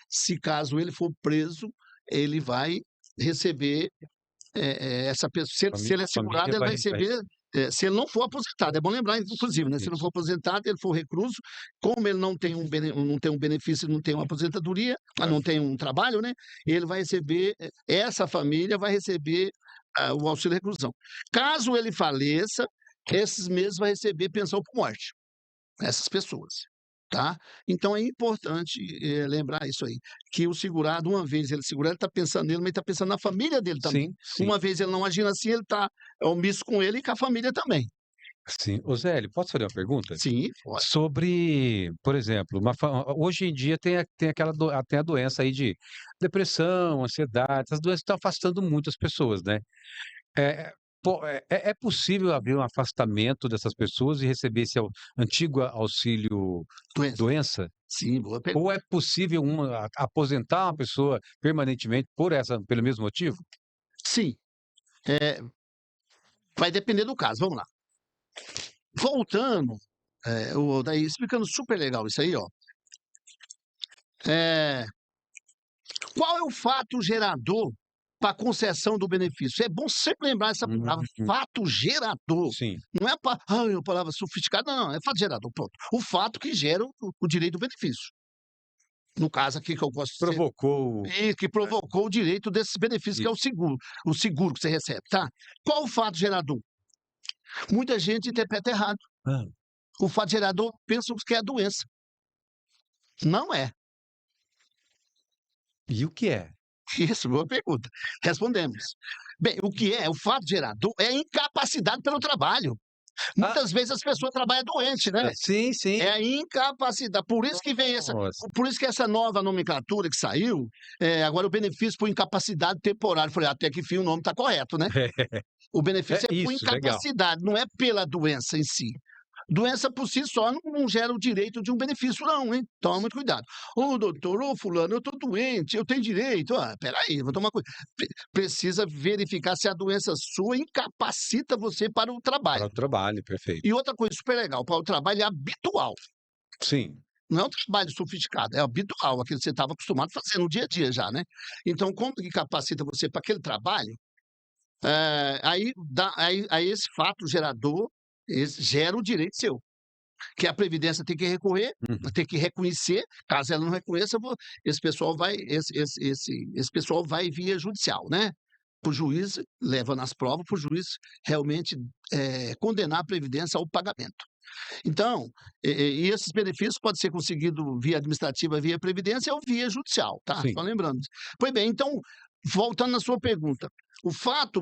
[SPEAKER 2] se caso ele for preso, ele vai receber essa pessoa, se ele é segurado, ele vai receber, se ele não for aposentado, é bom lembrar, inclusive, né? Se não for aposentado, ele for recluso, como ele não tem um benefício, não tem uma aposentadoria, não tem um trabalho, né? Ele vai receber, essa família vai receber o auxílio reclusão. Caso ele faleça, esses mesmos vão receber pensão por morte, essas pessoas. Tá? Então é importante lembrar isso aí, que o segurado, uma vez ele segurado, ele está pensando nele, mas está pensando na família dele também.
[SPEAKER 1] Sim.
[SPEAKER 2] Uma vez ele não agindo assim, ele está omisso com ele e com a família também.
[SPEAKER 1] Sim. Ô Zélio, posso fazer uma pergunta?
[SPEAKER 2] Sim, pode.
[SPEAKER 1] Sobre, por exemplo, hoje em dia tem a doença aí de depressão, ansiedade, essas doenças estão afastando muitas pessoas, né? É possível haver um afastamento dessas pessoas e receber esse antigo auxílio doença?
[SPEAKER 2] Sim, boa pergunta.
[SPEAKER 1] Ou é possível aposentar uma pessoa permanentemente pelo mesmo motivo?
[SPEAKER 2] Sim. Vai depender do caso, vamos lá. Voltando, daí explicando super legal isso aí, ó. Qual é o fato gerador para a concessão do benefício? É bom sempre lembrar essa palavra, fato gerador.
[SPEAKER 1] Sim.
[SPEAKER 2] Não é uma palavra sofisticada, não, é fato gerador, pronto. O fato que gera o direito do benefício. No caso aqui que eu gosto de
[SPEAKER 1] Provocou.
[SPEAKER 2] que provocou o direito desses benefícios, que é o seguro que você recebe, tá? Qual o fato gerador? Muita gente interpreta errado. O fato gerador pensa que é a doença. Não é.
[SPEAKER 1] E o que é?
[SPEAKER 2] Isso, boa pergunta. Respondemos. Bem, o que é? O fato gerador é a incapacidade pelo trabalho. Muitas vezes as pessoas trabalham doente, né?
[SPEAKER 1] Sim, sim.
[SPEAKER 2] É a incapacidade. Por isso que vem essa,
[SPEAKER 1] Nossa.
[SPEAKER 2] por isso que essa nova nomenclatura que saiu, agora o benefício por incapacidade temporária. Eu falei, até que enfim o nome está correto, né? O benefício é por
[SPEAKER 1] Isso, legal.
[SPEAKER 2] incapacidade, não é pela doença em si. Doença por si só não gera o direito de um benefício, não, hein? Toma muito cuidado. Ô, doutor, ô, fulano, eu tô doente, eu tenho direito. Ah, peraí, vou tomar cuidado. Precisa verificar se a doença sua incapacita você para o
[SPEAKER 1] Para
[SPEAKER 2] trabalho.
[SPEAKER 1] o trabalho, perfeito.
[SPEAKER 2] E outra coisa super legal, para o trabalho é habitual.
[SPEAKER 1] Sim.
[SPEAKER 2] Não é um trabalho sofisticado, é habitual, aquilo que você estava acostumado a fazer no dia a dia já, né? Então, como que capacita você para aquele trabalho, aí esse fato gerador gera o direito seu, que a Previdência tem que recorrer,
[SPEAKER 1] Uhum.
[SPEAKER 2] tem que reconhecer, caso ela não reconheça, esse pessoal vai via judicial, né? Para o juiz, leva nas provas, para o juiz realmente condenar a Previdência ao pagamento. Então, e esses benefícios podem ser conseguidos via administrativa, via Previdência ou via judicial, tá?
[SPEAKER 1] Sim.
[SPEAKER 2] Só lembrando. Pois bem, então, voltando na sua pergunta, o fato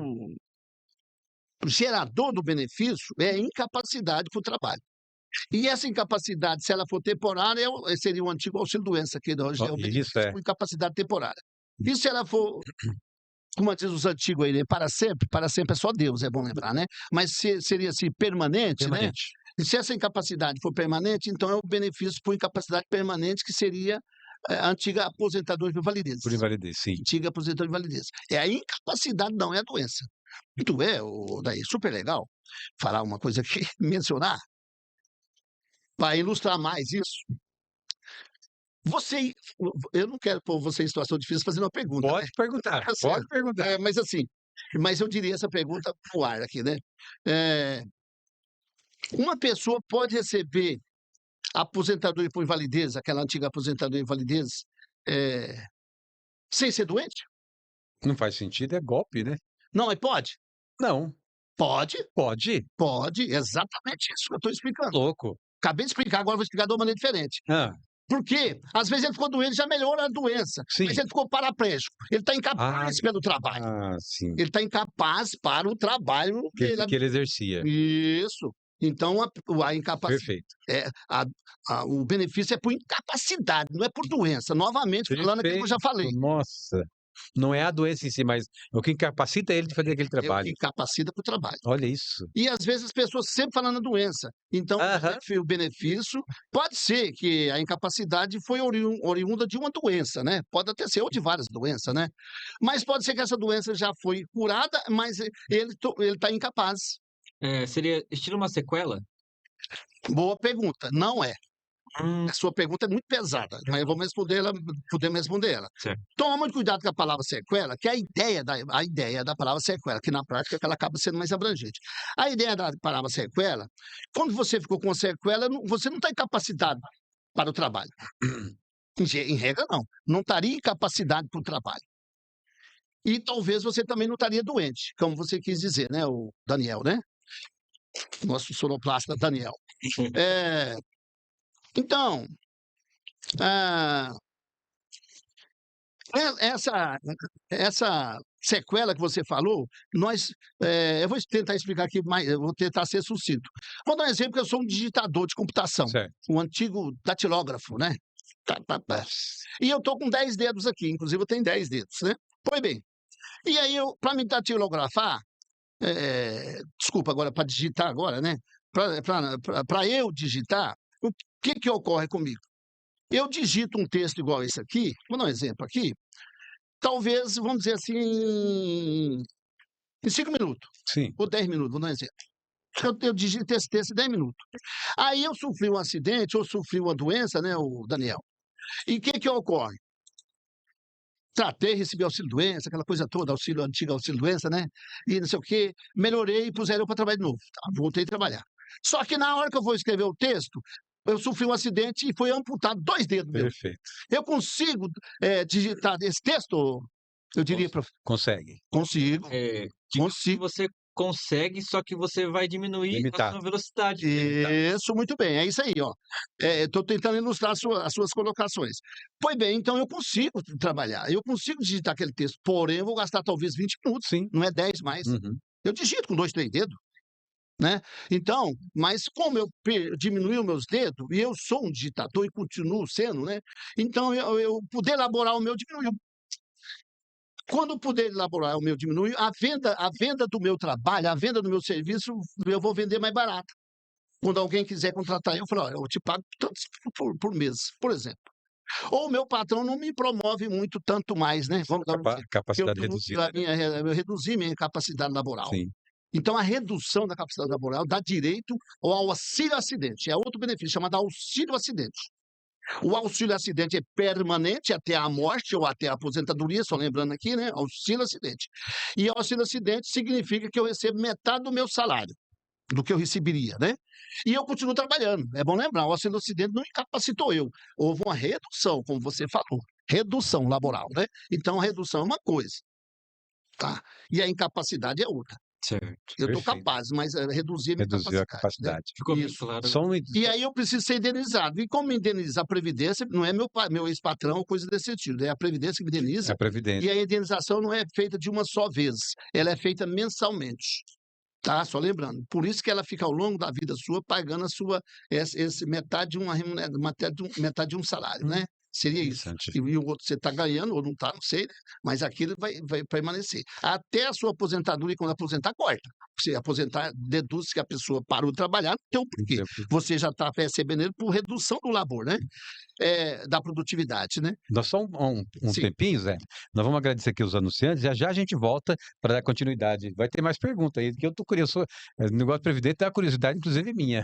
[SPEAKER 2] gerador do benefício é a incapacidade para o trabalho. E essa incapacidade, se ela for temporária, seria o antigo auxílio-doença, que hoje é o
[SPEAKER 1] Isso,
[SPEAKER 2] benefício por incapacidade temporária. E se ela for, como diz os antigos aí, né, para sempre é só Deus, é bom lembrar, né? Mas seria assim, permanente, né?
[SPEAKER 1] permanente.
[SPEAKER 2] E se essa incapacidade for permanente, então é o benefício por incapacidade permanente, que seria a antiga aposentadoria de invalidez.
[SPEAKER 1] Por invalidez, sim.
[SPEAKER 2] Antiga aposentadoria de invalidez. É a incapacidade, não é a doença. Muito daí, super legal falar uma coisa aqui, mencionar, para ilustrar mais isso. Eu não quero pôr você em situação difícil fazendo uma pergunta, né?
[SPEAKER 1] Pode perguntar,
[SPEAKER 2] Tá certo.
[SPEAKER 1] pode perguntar.
[SPEAKER 2] Mas assim, eu diria essa pergunta no ar aqui, né? Uma pessoa pode receber aposentadoria por invalidez, aquela antiga aposentadoria por invalidez, sem ser doente?
[SPEAKER 1] Não faz sentido, é golpe, né?
[SPEAKER 2] Não, mas pode?
[SPEAKER 1] Não.
[SPEAKER 2] Pode,
[SPEAKER 1] Pode?
[SPEAKER 2] pode, exatamente isso que eu estou explicando.
[SPEAKER 1] Louco.
[SPEAKER 2] Acabei de explicar, agora vou explicar de uma maneira diferente.
[SPEAKER 1] Ah,
[SPEAKER 2] Porque, às vezes, ele ficou doente, já melhora a doença,
[SPEAKER 1] sim.
[SPEAKER 2] mas ele ficou paraplégico. Ele está incapaz pelo trabalho.
[SPEAKER 1] Sim.
[SPEAKER 2] Ele está incapaz para o trabalho
[SPEAKER 1] Que ele exercia.
[SPEAKER 2] Isso. Então, a incapacidade.
[SPEAKER 1] Perfeito.
[SPEAKER 2] O benefício é por incapacidade, não é por doença. Novamente, falando aquilo que eu já falei.
[SPEAKER 1] Nossa. Não é a doença em si, mas o que incapacita ele de fazer aquele
[SPEAKER 2] É o que
[SPEAKER 1] trabalho.
[SPEAKER 2] incapacita para o trabalho.
[SPEAKER 1] Olha isso.
[SPEAKER 2] E, às vezes, as pessoas sempre falando da doença. Então, o benefício pode ser que a incapacidade foi oriunda de uma doença, né? Pode até ser, ou de várias doenças, né? Mas pode ser que essa doença já foi curada, mas ele está incapaz.
[SPEAKER 3] Seria estilo uma sequela?
[SPEAKER 2] Boa pergunta. Não é. A sua pergunta é muito pesada, mas podemos responder ela.
[SPEAKER 3] Certo.
[SPEAKER 2] Toma muito cuidado com a palavra sequela, que a ideia da palavra sequela, que na prática ela acaba sendo mais abrangente. A ideia da palavra sequela, quando você ficou com sequela, você não está incapacitado para o trabalho. Em regra, não. Não estaria incapacitado para o trabalho. E talvez você também não estaria doente, como você quis dizer, né, o Daniel, né? Nosso sonoplasta Daniel. Então, essa sequela que você falou, eu vou tentar explicar aqui, eu vou tentar ser sucinto. Vou dar um exemplo, que eu sou um digitador de computação,
[SPEAKER 1] Certo.
[SPEAKER 2] um antigo datilógrafo, né? E eu estou com 10 dedos aqui, inclusive eu tenho 10 dedos, né? Pois bem, e aí para me datilografar, desculpa agora, para digitar agora, né? Para eu digitar, o que ocorre comigo? Eu digito um texto igual esse aqui, vou dar um exemplo aqui, talvez, vamos dizer assim, em 5 minutos,
[SPEAKER 1] Sim.
[SPEAKER 2] ou 10 minutos, vou dar um exemplo. Eu digito esse texto em 10 minutos. Aí eu sofri um acidente, ou sofri uma doença, né, o Daniel? E o que ocorre? Tratei, recebi auxílio-doença, aquela coisa toda, antigo auxílio-doença, né? E não sei o quê, melhorei e puseram para trabalhar de novo. Tá? Voltei a trabalhar. Só que na hora que eu vou escrever o texto, eu sofri um acidente e foi amputado 2 dedos.
[SPEAKER 1] Perfeito.
[SPEAKER 2] Eu consigo digitar esse texto? Eu diria para.
[SPEAKER 1] Consegue.
[SPEAKER 2] Consigo.
[SPEAKER 3] Consigo. Você consegue, só que você vai diminuir a sua velocidade.
[SPEAKER 2] Isso, muito bem. É isso aí, ó. Estou tentando ilustrar as suas colocações. Pois bem, então eu consigo trabalhar. Eu consigo digitar aquele texto, porém eu vou gastar talvez 20 minutos.
[SPEAKER 1] Sim.
[SPEAKER 2] Não é 10 mais.
[SPEAKER 1] Uhum.
[SPEAKER 2] Eu digito com 2, 3 dedos. né? Então, mas como eu diminui os meus dedos, e eu sou um digitador e continuo sendo, né? Então, o poder laboral meu diminuiu. Quando o poder laboral meu diminui, a venda do meu trabalho, a venda do meu serviço, eu vou vender mais barato. Quando alguém quiser contratar, eu falo, ó, eu te pago tantos por mês, por exemplo. Ou o meu patrão não me promove muito tanto mais, né? Vamos dar um exemplo.
[SPEAKER 1] Capacidade reduzida.
[SPEAKER 2] Eu reduzi minha capacidade laboral.
[SPEAKER 1] Sim.
[SPEAKER 2] Então, a redução da capacidade laboral dá direito ao auxílio acidente. É outro benefício, chamado auxílio acidente. O auxílio acidente é permanente até a morte ou até a aposentadoria, só lembrando aqui, né? Auxílio acidente. E auxílio acidente significa que eu recebo metade do meu salário, do que eu receberia, né? E eu continuo trabalhando. É bom lembrar, o auxílio acidente não incapacitou eu. Houve uma redução, como você falou, redução laboral, né? Então, a redução é uma coisa, tá? E a incapacidade é outra.
[SPEAKER 3] Certo.
[SPEAKER 2] Eu estou
[SPEAKER 1] Perfeito.
[SPEAKER 2] capaz, mas reduzir a minha
[SPEAKER 1] Reduziu a
[SPEAKER 2] capacidade. Né?
[SPEAKER 1] capacidade.
[SPEAKER 3] Ficou bem
[SPEAKER 2] Isso.
[SPEAKER 3] claro.
[SPEAKER 1] Só um...
[SPEAKER 2] E aí eu preciso ser indenizado. E como indenizar a Previdência, não é meu ex-patrão ou coisa desse sentido, é a Previdência que me
[SPEAKER 1] É
[SPEAKER 2] indeniza.
[SPEAKER 1] a Previdência.
[SPEAKER 2] E a indenização não é feita de uma só vez, ela é feita mensalmente. Tá? Só lembrando. Por isso que ela fica ao longo da vida sua pagando a sua metade de uma metade de um salário, né? Seria isso.
[SPEAKER 1] Interessante.
[SPEAKER 2] E o outro você está ganhando, ou não está, não sei, né? Mas aquilo vai permanecer. Até a sua aposentadoria, quando aposentar, corta. Se aposentar, deduz que a pessoa parou de trabalhar, não tem um porquê. Você já está recebendo ele por redução do labor, né? Da produtividade, né?
[SPEAKER 1] Nós só um
[SPEAKER 2] Sim.
[SPEAKER 1] tempinho, Zé. Nós vamos agradecer aqui os anunciantes. Já já a gente volta para dar continuidade. Vai ter mais perguntas aí, que eu estou curioso. O negócio de previdente é uma curiosidade, inclusive minha.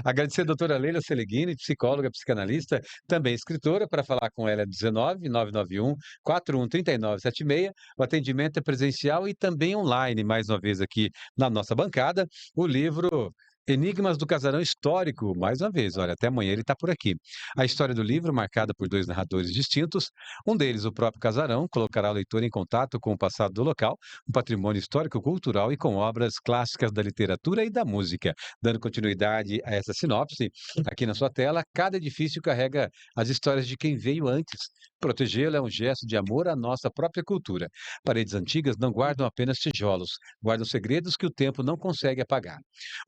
[SPEAKER 1] Agradecer a doutora Leila Seleghini, psicóloga, psicanalista, também escritora, para falar com ela é 19 991 41 39 76. O atendimento é presencial e também online, mais uma vez aqui na nossa bancada. O livro Enigmas do Casarão Histórico, mais uma vez, olha, até amanhã ele está por aqui. A história do livro, marcada por dois narradores distintos, um deles, o próprio casarão, colocará o leitor em contato com o passado do local, um patrimônio histórico-cultural e com obras clássicas da literatura e da música. Dando continuidade a essa sinopse, aqui na sua tela, cada edifício carrega as histórias de quem veio antes. Protegê-lo é um gesto de amor à nossa própria cultura. Paredes antigas não guardam apenas tijolos, guardam segredos que o tempo não consegue apagar.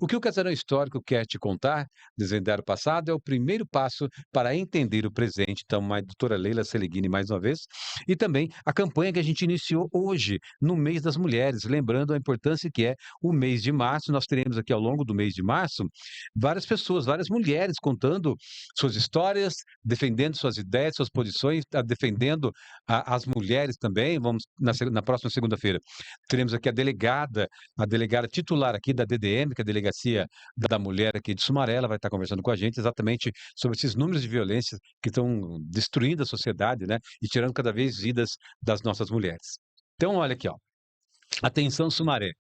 [SPEAKER 1] O que o casarão histórico quer te contar, desvendar o passado, é o primeiro passo para entender o presente. Então, a doutora Leila Seleghini, mais uma vez, e também a campanha que a gente iniciou hoje, no mês das mulheres, lembrando a importância que é o mês de março. Nós teremos aqui ao longo do mês de março várias pessoas, várias mulheres contando suas histórias, defendendo suas ideias, suas posições, defendendo as mulheres também. Vamos na próxima segunda-feira teremos aqui a delegada titular aqui da DDM, que é a Delegacia da Mulher aqui de Sumaré. Ela vai estar conversando com a gente exatamente sobre esses números de violência que estão destruindo a sociedade, né, e tirando cada vez vidas das nossas mulheres. Então, olha aqui, ó. Atenção, Sumaré.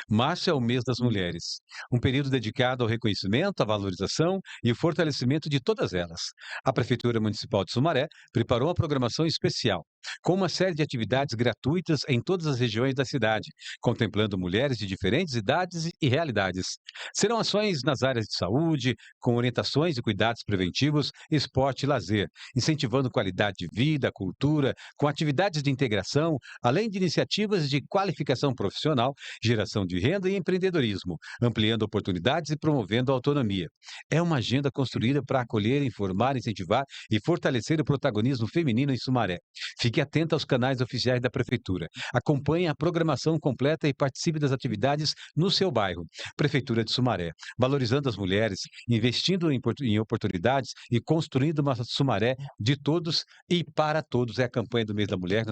[SPEAKER 1] Março é o mês das mulheres, um período dedicado ao reconhecimento, à valorização e o fortalecimento de todas elas. A Prefeitura Municipal de Sumaré preparou uma programação especial, com uma série de atividades gratuitas em todas as regiões da cidade, contemplando mulheres de diferentes idades e realidades. Serão ações nas áreas de saúde, com orientações e cuidados preventivos, esporte e lazer, incentivando qualidade de vida, cultura, com atividades de integração, além de iniciativas de qualificação profissional, geração de renda e empreendedorismo, ampliando oportunidades e promovendo a autonomia. É uma agenda construída para acolher, informar, incentivar e fortalecer o protagonismo feminino em Sumaré. Fique atento aos canais oficiais da Prefeitura. Acompanhe a programação completa e participe das atividades no seu bairro. Prefeitura de Sumaré, valorizando as mulheres, investindo em oportunidades e construindo uma Sumaré de todos e para todos. É a campanha do mês da mulher.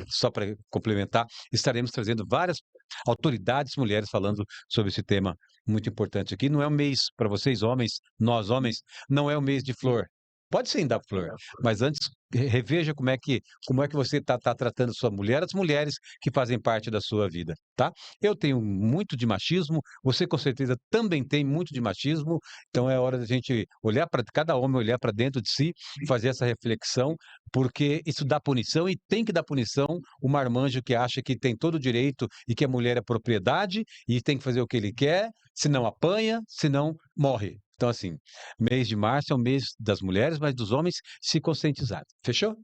[SPEAKER 1] Só para complementar, estaremos trazendo várias autoridades mulheres falando sobre esse tema muito importante aqui. Não é um mês para vocês, homens, nós homens, não é o mês de flor. Pode sim dar flor, mas antes reveja como é que você está tratando sua mulher, as mulheres que fazem parte da sua vida, tá? Eu tenho muito de machismo, você com certeza também tem muito de machismo, então é hora da gente olhar para cada homem, olhar para dentro de si, fazer essa reflexão, porque isso dá punição e tem que dar punição o marmanjo que acha que tem todo o direito e que a mulher é propriedade e tem que fazer o que ele quer, senão apanha, senão morre. Então, assim, mês de março é o mês das mulheres, mas dos homens se conscientizarem. Fechou?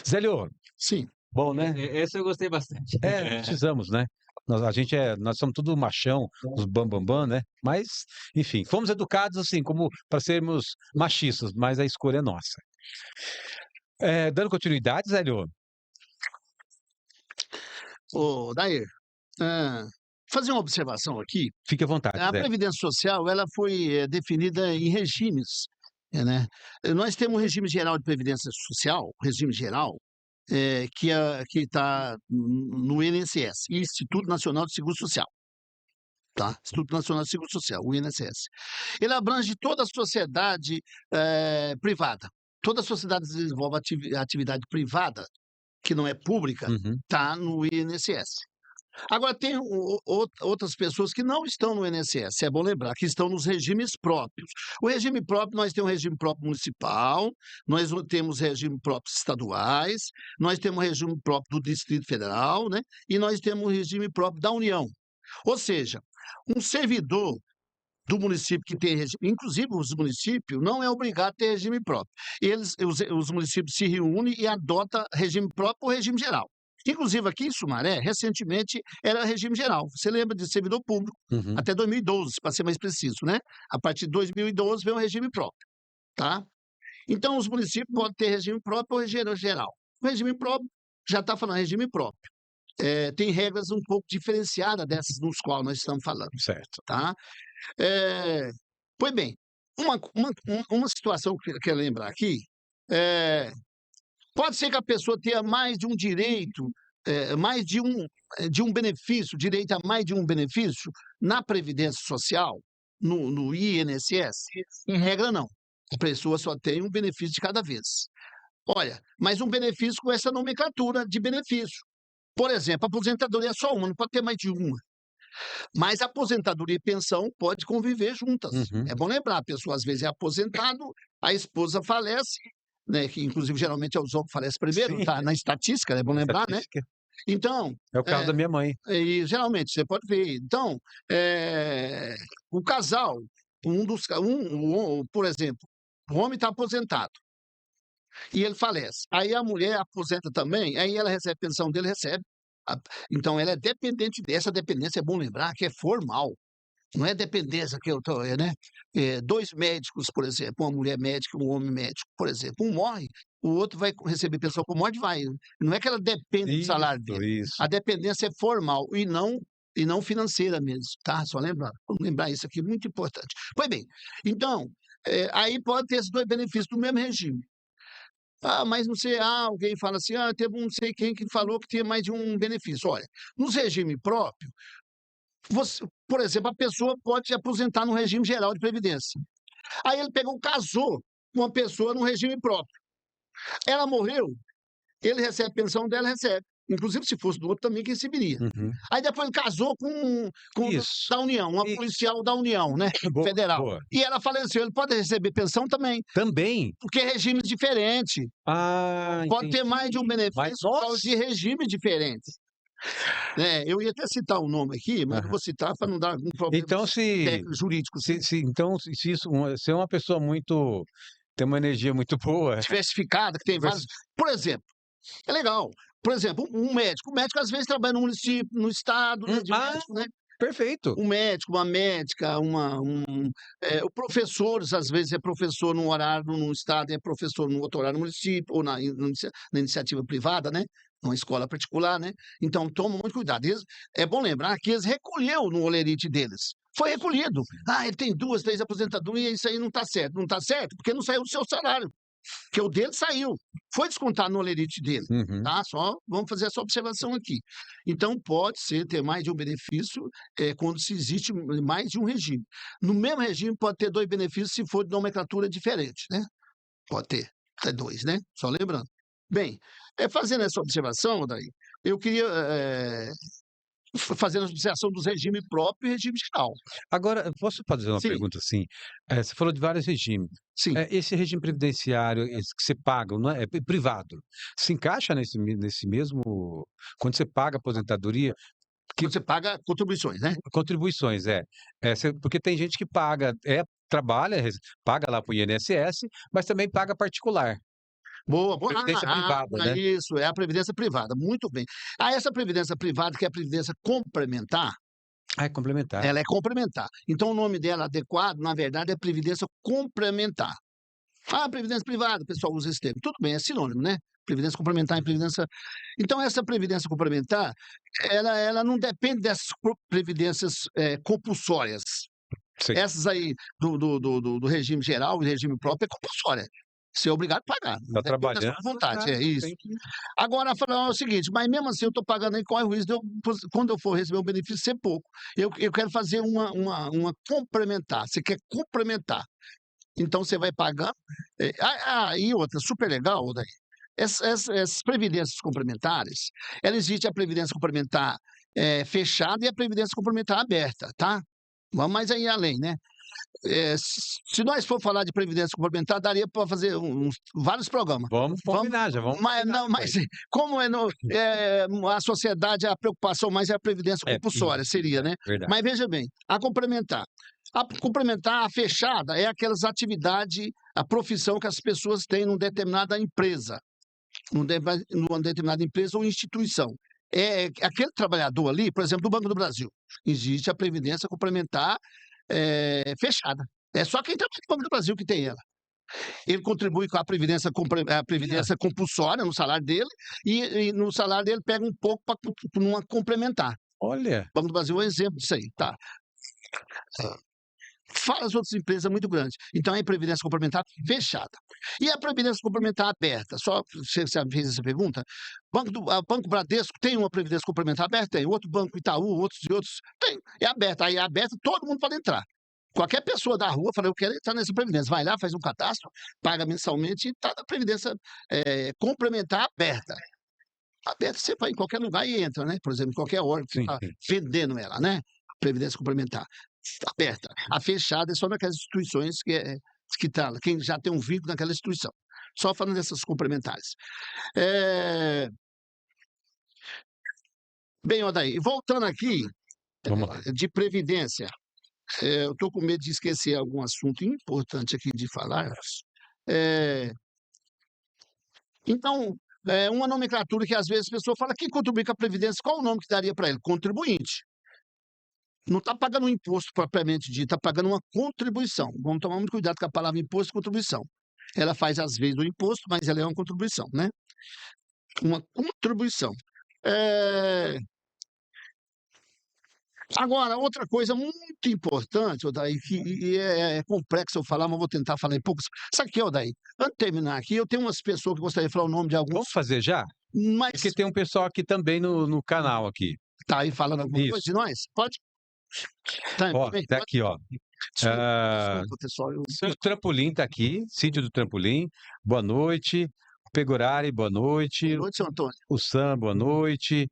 [SPEAKER 1] Zélio,
[SPEAKER 2] Sim.
[SPEAKER 1] bom, né?
[SPEAKER 3] Essa eu gostei bastante.
[SPEAKER 1] Precisamos, né? Nós somos tudo machão, os bambambam, né? Mas, enfim, fomos educados assim, como para sermos machistas, mas a escolha é nossa. Dando continuidade, Zélio,
[SPEAKER 2] Ô, Dair, fazer uma observação aqui.
[SPEAKER 1] fique à vontade,
[SPEAKER 2] A
[SPEAKER 1] Zé.
[SPEAKER 2] Previdência Social, ela foi definida em regimes, né? Nós temos um regime geral de Previdência Social, regime geral, que está no INSS, Instituto Nacional de Seguro Social. Tá? Instituto Nacional de Seguro Social, o INSS. Ele abrange toda a sociedade privada. Toda a sociedade que desenvolve atividade privada, que não é pública, está no INSS. Agora, tem outras pessoas que não estão no INSS, é bom lembrar, que estão nos regimes próprios. O regime próprio, nós temos o regime próprio municipal, nós temos regime próprios estaduais, nós temos o regime próprio do Distrito Federal, né? E nós temos o regime próprio da União. Ou seja, um servidor do município que tem regime, inclusive os municípios, não é obrigado a ter regime próprio. Os municípios se reúnem e adotam regime próprio ou regime geral. Inclusive aqui em Sumaré, recentemente, era regime geral. Você lembra de servidor público, até 2012, para ser mais preciso, né? A partir de 2012 veio o regime próprio, tá? Então, os municípios podem ter regime próprio ou regime geral. O regime próprio, já está falando regime próprio. Tem regras um pouco diferenciadas dessas nos quais nós estamos falando.
[SPEAKER 1] Certo.
[SPEAKER 2] Tá? Pois bem, uma situação que eu quero lembrar aqui, pode ser que a pessoa tenha mais de um direito, mais de um benefício, direito a mais de um benefício na Previdência Social, no INSS? Em regra, não. A pessoa só tem um benefício de cada vez. Olha, mas um benefício com essa nomenclatura de benefício. Por exemplo, a aposentadoria é só uma, não pode ter mais de uma. Mas aposentadoria e pensão pode conviver juntas. É bom lembrar, a pessoa às vezes é aposentado, a esposa falece, né? Que inclusive geralmente é o homem que falece primeiro, tá na estatística, é bom lembrar, né? Então.
[SPEAKER 1] É o caso da minha mãe.
[SPEAKER 2] E geralmente, você pode ver. Então, o casal, por exemplo, o homem está aposentado. E ele falece. Aí a mulher aposenta também, aí ela recebe a pensão dele, recebe. Então, ela é dependente dessa dependência, é bom lembrar que é formal. Não é dependência que eu estou, né? Dois médicos, por exemplo, uma mulher médica e um homem médico, por exemplo, um morre, o outro vai receber pensão por morte, vai. Não é que ela depende do salário dele.
[SPEAKER 1] Isso.
[SPEAKER 2] A dependência é formal e não financeira mesmo, tá? Só lembrar. Vamos lembrar isso aqui, muito importante. Pois bem, então, aí pode ter esses dois benefícios do mesmo regime. Mas não sei, alguém fala assim, teve não sei quem que falou que tinha mais de um benefício. Olha, nos regimes próprios, por exemplo, a pessoa pode se aposentar no regime geral de previdência. Aí ele casou com uma pessoa no regime próprio. Ela morreu, ele recebe a pensão dela, recebe. Inclusive, se fosse do outro, também que receberia. Aí depois ele casou com da União, uma policial da União, né? Federal.
[SPEAKER 1] Boa.
[SPEAKER 2] E ela faleceu, ele pode receber pensão também.
[SPEAKER 1] Também?
[SPEAKER 2] Porque é regime diferente. Pode ter mais de um benefício por causa de regime diferentes. Eu ia até citar o nome aqui, mas não vou citar para não dar algum problema jurídico.
[SPEAKER 1] Se é uma pessoa tem uma energia muito boa.
[SPEAKER 2] Diversificada, que tem vários. Por exemplo, é legal. Por exemplo, um médico. O médico às vezes trabalha no município, no estado, né? Médico, né?
[SPEAKER 1] Perfeito.
[SPEAKER 2] Um médico, uma médica, o professor, às vezes é professor num horário no estado, é professor no outro horário no município, ou na iniciativa privada, né? Numa escola particular, né? Então, toma muito cuidado. É bom lembrar que eles recolheu no olerite deles. Foi recolhido. Ele tem 2, 3 aposentadorias e isso aí não está certo. Não está certo porque não saiu do seu salário. Porque o dele saiu. Foi descontado no olerite dele. Tá? Só vamos fazer essa observação aqui. Então, pode ser ter mais de um benefício quando se existe mais de um regime. No mesmo regime, pode ter 2 benefícios se for de nomenclatura diferente, né? Pode ter até 2, né? Só lembrando. Bem, fazendo essa observação, daí, eu queria fazer a observação dos regimes próprios e regime geral.
[SPEAKER 1] Agora, posso fazer uma pergunta assim? Você falou de vários regimes.
[SPEAKER 2] Sim.
[SPEAKER 1] Esse regime previdenciário esse que você paga, não é privado, se encaixa nesse mesmo... Quando você paga aposentadoria...
[SPEAKER 2] Quando você paga contribuições, né?
[SPEAKER 1] Contribuições, porque tem gente que paga, trabalha, paga lá para o INSS, mas também paga particular.
[SPEAKER 2] Boa, boa.
[SPEAKER 1] Previdência privada, né?
[SPEAKER 2] Isso, é a previdência privada. Muito bem. Essa previdência privada, que é a previdência complementar,
[SPEAKER 1] É complementar.
[SPEAKER 2] ela é complementar. Então, o nome dela adequado, na verdade, é previdência complementar. Previdência privada, o pessoal usa esse termo. Tudo bem, é sinônimo, né? Previdência complementar e previdência. Então, essa previdência complementar, ela não depende dessas previdências compulsórias.
[SPEAKER 1] Sim.
[SPEAKER 2] Essas aí do regime geral e regime próprio é compulsória. Você é obrigado a pagar.
[SPEAKER 1] Está trabalhando.
[SPEAKER 2] Vontade, é isso. Agora, falar o seguinte, mas mesmo assim eu estou pagando aí, corre o risco de quando eu for receber um benefício, ser pouco. Eu quero fazer uma complementar. Você quer complementar. Então, você vai pagando. E outra, super legal, daí. Essas previdências complementares, ela existe a previdência complementar fechada e a previdência complementar aberta, tá? Vamos mais aí além, né? Se nós for falar de previdência complementar, daria para fazer vários programas.
[SPEAKER 1] Vamos combinar, já vamos.
[SPEAKER 2] Mas como a sociedade, a preocupação mais é a previdência compulsória, seria, né?
[SPEAKER 1] Verdade.
[SPEAKER 2] Mas veja bem, a complementar, a fechada é aquelas atividades, a profissão que as pessoas têm numa determinada empresa, numa determinada empresa ou instituição. Aquele trabalhador ali, por exemplo, do Banco do Brasil, existe a previdência complementar fechada. É só quem trabalha no Banco do Brasil que tem ela. Ele contribui com a previdência compulsória no salário dele e no salário dele pega um pouco para uma complementar.
[SPEAKER 1] Olha.
[SPEAKER 2] O Banco do Brasil é um exemplo disso aí, tá? Fala as outras empresas muito grandes. Então, é previdência complementar fechada. E a previdência complementar aberta? Só você fez essa pergunta. Banco Bradesco tem uma previdência complementar aberta? Tem. Outro Banco Itaú, outros e outros? Tem. É aberta. Aí é aberta, todo mundo pode entrar. Qualquer pessoa da rua fala, eu quero entrar nessa previdência. Vai lá, faz um cadastro, paga mensalmente e está na previdência complementar aberta. Aberta, você vai em qualquer lugar e entra, né? Por exemplo, em qualquer órgão que está vendendo ela, né? Previdência complementar aberta. A fechada é só naquelas instituições que tá, quem já tem um vínculo naquela instituição. Só falando dessas complementares. Bem, Odair, voltando aqui, de previdência, eu estou com medo de esquecer algum assunto importante aqui de falar. Então, uma nomenclatura que às vezes a pessoa fala, quem contribui com a previdência, qual o nome que daria para ele? Contribuinte. Não está pagando um imposto propriamente dito, está pagando uma contribuição. Vamos tomar muito cuidado com a palavra imposto e contribuição. Ela faz, às vezes, o imposto, mas ela é uma contribuição, né? Uma contribuição. Agora, outra coisa muito importante, Odair, que é complexo eu falar, mas vou tentar falar em poucos. Sabe o que, Odair? Antes de terminar aqui, eu tenho umas pessoas que gostaria de falar o nome de alguns.
[SPEAKER 1] Vamos fazer já?
[SPEAKER 2] Mas...
[SPEAKER 1] Porque tem um pessoal aqui também no canal aqui.
[SPEAKER 2] Tá aí falando alguma coisa de nós? Pode?
[SPEAKER 1] Tá aqui, ó. O Trampolim está aqui, Sítio do Trampolim, boa noite. O Pegorari, boa noite.
[SPEAKER 2] Boa noite, seu Antônio.
[SPEAKER 1] O Sam, boa noite.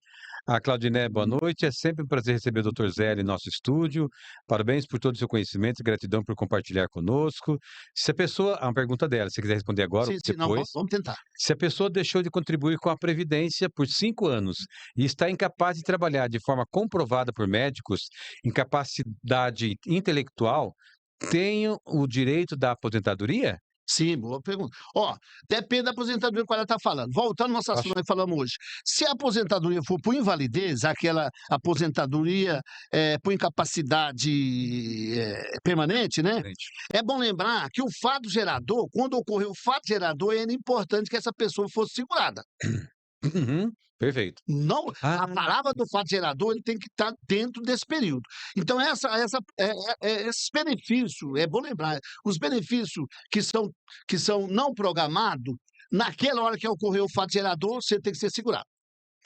[SPEAKER 1] A Claudiné, boa noite. É sempre um prazer receber o Dr. Zé em nosso estúdio. Parabéns por todo o seu conhecimento e gratidão por compartilhar conosco. Se a pessoa... uma pergunta dela, se quiser responder agora ou depois.
[SPEAKER 2] Não, vamos tentar.
[SPEAKER 1] Se a pessoa deixou de contribuir com a Previdência por 5 anos e está incapaz de trabalhar de forma comprovada por médicos, incapacidade intelectual, tem o direito da aposentadoria?
[SPEAKER 2] Sim, boa pergunta. Depende da aposentadoria que ela está falando. Voltando ao nosso assunto que falamos hoje. Se a aposentadoria for por invalidez, aquela aposentadoria por incapacidade permanente, né? É bom lembrar que o fato gerador, quando ocorreu o fato gerador, era importante que essa pessoa fosse segurada.
[SPEAKER 1] Perfeito.
[SPEAKER 2] Não, a palavra do fato gerador ele tem que estar dentro desse período. Então, esses benefícios, é bom lembrar, os benefícios que são não programados, naquela hora que ocorreu o fato gerador, você tem que ser segurado.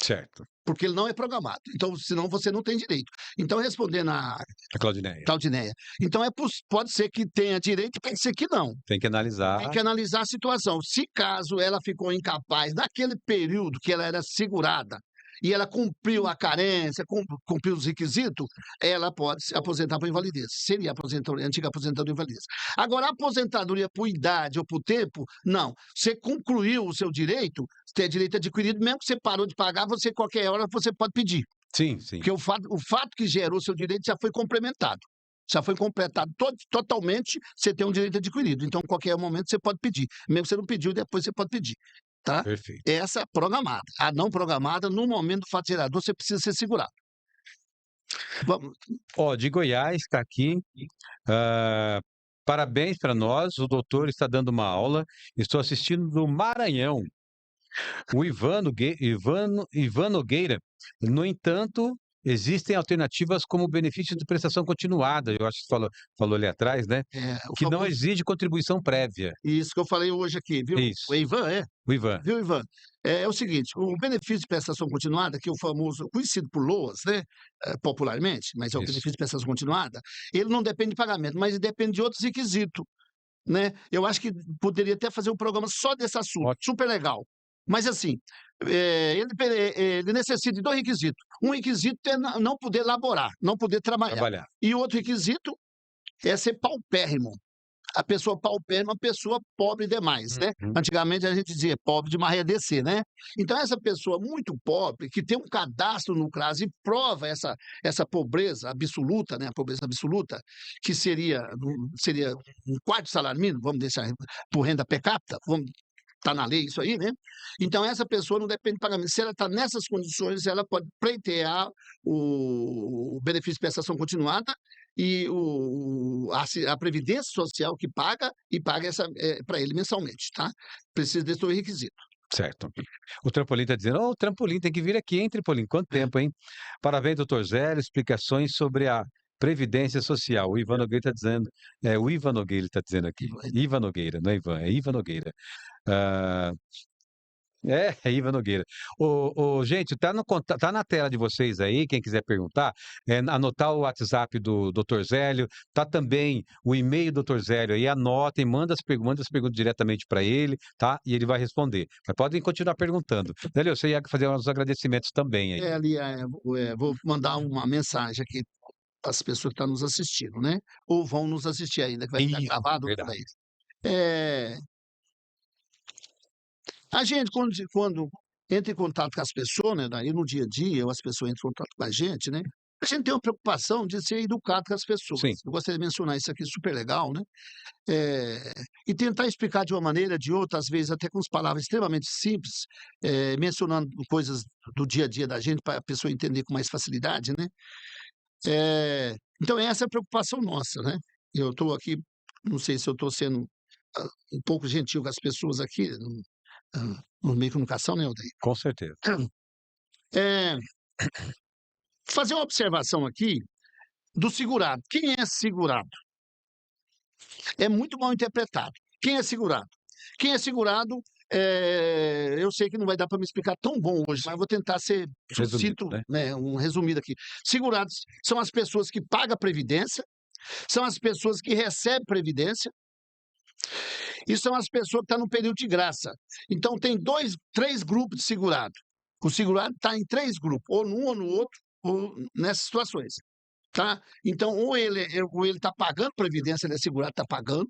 [SPEAKER 1] Certo.
[SPEAKER 2] Porque ele não é programado. Então, senão você não tem direito. Então, respondendo a Claudineia. Então, pode ser que tenha direito, pode ser que não.
[SPEAKER 1] Tem que analisar.
[SPEAKER 2] Tem que analisar a situação. Se caso ela ficou incapaz, naquele período que ela era segurada, e ela cumpriu a carência, cumpriu os requisitos, ela pode se aposentar por invalidez. Seria a antiga aposentadoria por invalidez. Agora, a aposentadoria por idade ou por tempo, não. Você concluiu o seu direito, você tem direito adquirido, mesmo que você parou de pagar, qualquer hora você pode pedir.
[SPEAKER 1] Sim.
[SPEAKER 2] Porque o fato que gerou seu direito já foi complementado. Já foi completado totalmente, você tem um direito adquirido. Então, em qualquer momento, você pode pedir. Mesmo que você não pediu, depois você pode pedir. Tá?
[SPEAKER 1] Perfeito.
[SPEAKER 2] Essa é programada. A não programada, no momento do fato gerador, você precisa ser segurado. Vamos.
[SPEAKER 1] Ó, de Goiás, está aqui. Parabéns para nós. O doutor está dando uma aula. Estou assistindo do Maranhão. O Ivan Nogueira. No entanto, existem alternativas como o benefício de prestação continuada. Eu acho que você falou ali atrás, né?
[SPEAKER 2] O
[SPEAKER 1] Que não
[SPEAKER 2] famoso-
[SPEAKER 1] exige contribuição prévia.
[SPEAKER 2] Isso que eu falei hoje aqui, viu?
[SPEAKER 1] Isso.
[SPEAKER 2] O Ivan,
[SPEAKER 1] O Ivan.
[SPEAKER 2] Viu, Ivan? É o seguinte, o benefício de prestação continuada, que é o famoso, conhecido por LOAS, né, popularmente, mas é o
[SPEAKER 1] Isso.
[SPEAKER 2] benefício de prestação continuada, ele não depende de pagamento, mas depende de outros requisitos, né? Eu acho que poderia até fazer um programa só desse assunto,
[SPEAKER 1] Ótimo.
[SPEAKER 2] super legal. Mas assim, ele necessita de 2 requisitos. Um requisito é não poder laborar, não poder trabalhar. E o outro requisito é ser paupérrimo. A pessoa paupérrima é uma pessoa pobre demais, né?
[SPEAKER 1] Uhum.
[SPEAKER 2] Antigamente a gente dizia pobre de Maria DC, né? Então essa pessoa muito pobre, que tem um cadastro no CRAS e prova essa pobreza absoluta, né? A pobreza absoluta, que seria um quarto salário mínimo, vamos deixar por renda per capita, está na lei isso aí, né? Então essa pessoa não depende de pagamento. Se ela está nessas condições, ela pode pleitear o benefício de prestação continuada e a Previdência Social que paga e paga para ele mensalmente, tá? Precisa desse requisito.
[SPEAKER 1] Certo. O Trampolim está dizendo, o Trampolim tem que vir aqui, hein, Trampolim? Quanto tempo, hein? Parabéns, doutor Zélio, explicações sobre a Previdência Social. O Ivan Nogueira está dizendo, o Ivan Nogueira está dizendo aqui. Ivan Nogueira, não é Ivan, é Ivan Nogueira. É Ivan Nogueira. Gente, tá na tela de vocês aí, quem quiser perguntar, anotar o WhatsApp do Dr. Zélio, tá também o e-mail do Dr. Zélio aí, anotem, manda as perguntas diretamente para ele, tá? E ele vai responder. Mas podem continuar perguntando. Zélio, você ia fazer uns agradecimentos também aí.
[SPEAKER 2] Vou mandar uma mensagem aqui para as pessoas que estão nos assistindo, né? Ou vão nos assistir ainda, que vai ficar gravado para eles. A gente, quando entra em contato com as pessoas, né, daí no dia a dia, ou as pessoas entram em contato com a gente tem uma preocupação de ser educado com as pessoas.
[SPEAKER 1] Sim.
[SPEAKER 2] Eu gostaria de mencionar isso aqui, super legal, né? E tentar explicar de uma maneira, de outra, às vezes até com as palavras extremamente simples, mencionando coisas do dia a dia da gente, para a pessoa entender com mais facilidade, né? Então, essa é a preocupação nossa, né? Eu estou aqui, não sei se eu estou sendo um pouco gentil com as pessoas aqui, no meio de comunicação, né, Aldair?
[SPEAKER 1] Com certeza.
[SPEAKER 2] Fazer uma observação aqui do segurado. Quem é segurado? É muito mal interpretado. Quem é segurado? Quem é segurado, eu sei que não vai dar para me explicar tão bom hoje, mas vou tentar ser sucinto, né, um resumido aqui. Segurados são as pessoas que pagam a Previdência, são as pessoas que recebem Previdência, e são as pessoas que estão no período de graça. Então, tem 3 grupos de segurado. O segurado está em 3 grupos, ou num ou no outro, ou nessas situações. Tá? Então, ou ele está pagando Previdência, ele é segurado, está pagando,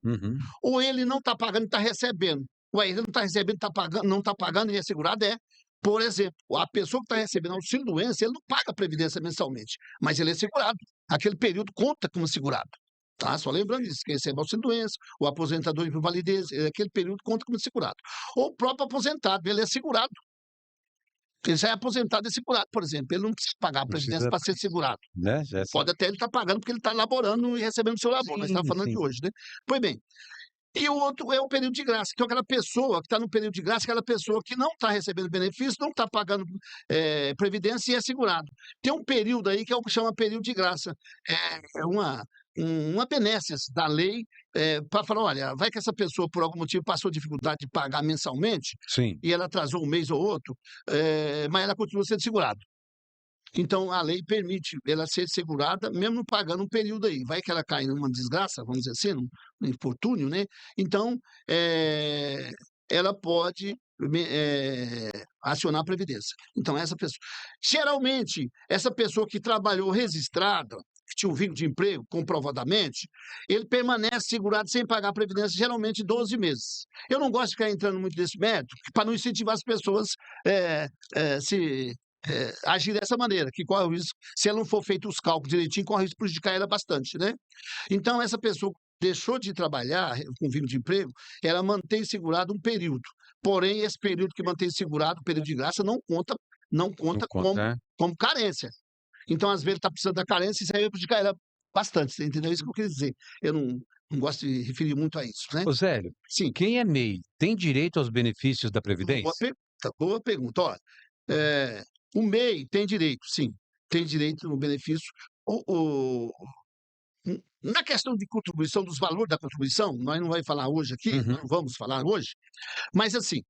[SPEAKER 2] ou ele não está pagando e está recebendo. Ele não está recebendo, não está pagando e é segurado, Por exemplo, a pessoa que está recebendo auxílio-doença, ele não paga Previdência mensalmente, mas ele é segurado. Aquele período conta como segurado. Tá? Só lembrando disso, quem recebe auxílio-doença, o aposentador de invalidez, aquele período conta como segurado. Ou o próprio aposentado, ele é segurado. Ele já é aposentado e segurado, por exemplo. Ele não precisa pagar a Previdência para ser segurado.
[SPEAKER 1] Né?
[SPEAKER 2] Pode até ele estar pagando porque ele está laborando e recebendo o seu labor. Nós estamos falando de hoje, né? Pois bem. E o outro é o período de graça. Então, aquela pessoa que está no período de graça, aquela pessoa que não está recebendo benefício, não está pagando Previdência e é segurado. Tem um período aí que é o que chama período de graça. É uma benécia da lei para falar, olha, vai que essa pessoa, por algum motivo, passou dificuldade de pagar mensalmente,
[SPEAKER 1] Sim.
[SPEAKER 2] E ela atrasou um mês ou outro, mas ela continua sendo segurada. Então, a lei permite ela ser segurada, mesmo pagando um período aí. Vai que ela cai numa desgraça, vamos dizer assim, num infortúnio, né? Então, ela pode acionar a Previdência. Então, essa pessoa... Geralmente, essa pessoa que trabalhou registrada, que tinha um vínculo de emprego, comprovadamente, ele permanece segurado sem pagar a Previdência, geralmente 12 meses. Eu não gosto de ficar entrando muito nesse método, para não incentivar as pessoas se agir dessa maneira, que corre o risco, se ela não for feito os cálculos direitinho, corre o risco de prejudicar ela bastante, né? Então, essa pessoa deixou de trabalhar com vínculo de emprego, ela mantém segurado um período. Porém, esse período que mantém segurado, o período de graça, não conta
[SPEAKER 1] né?
[SPEAKER 2] como carência. Então, às vezes, está precisando da carência e isso aí vai prejudicar ela bastante, você entendeu? Isso que eu queria dizer. Eu não gosto de referir muito a isso, né?
[SPEAKER 1] Ô, Zélio,
[SPEAKER 2] Sim,
[SPEAKER 1] quem é MEI tem direito aos benefícios da Previdência?
[SPEAKER 2] boa pergunta. Olha, o MEI tem direito, sim, tem direito no benefício. Na questão de contribuição, dos valores da contribuição, nós não vamos falar hoje aqui,
[SPEAKER 1] Uhum.
[SPEAKER 2] não vamos falar hoje, mas assim,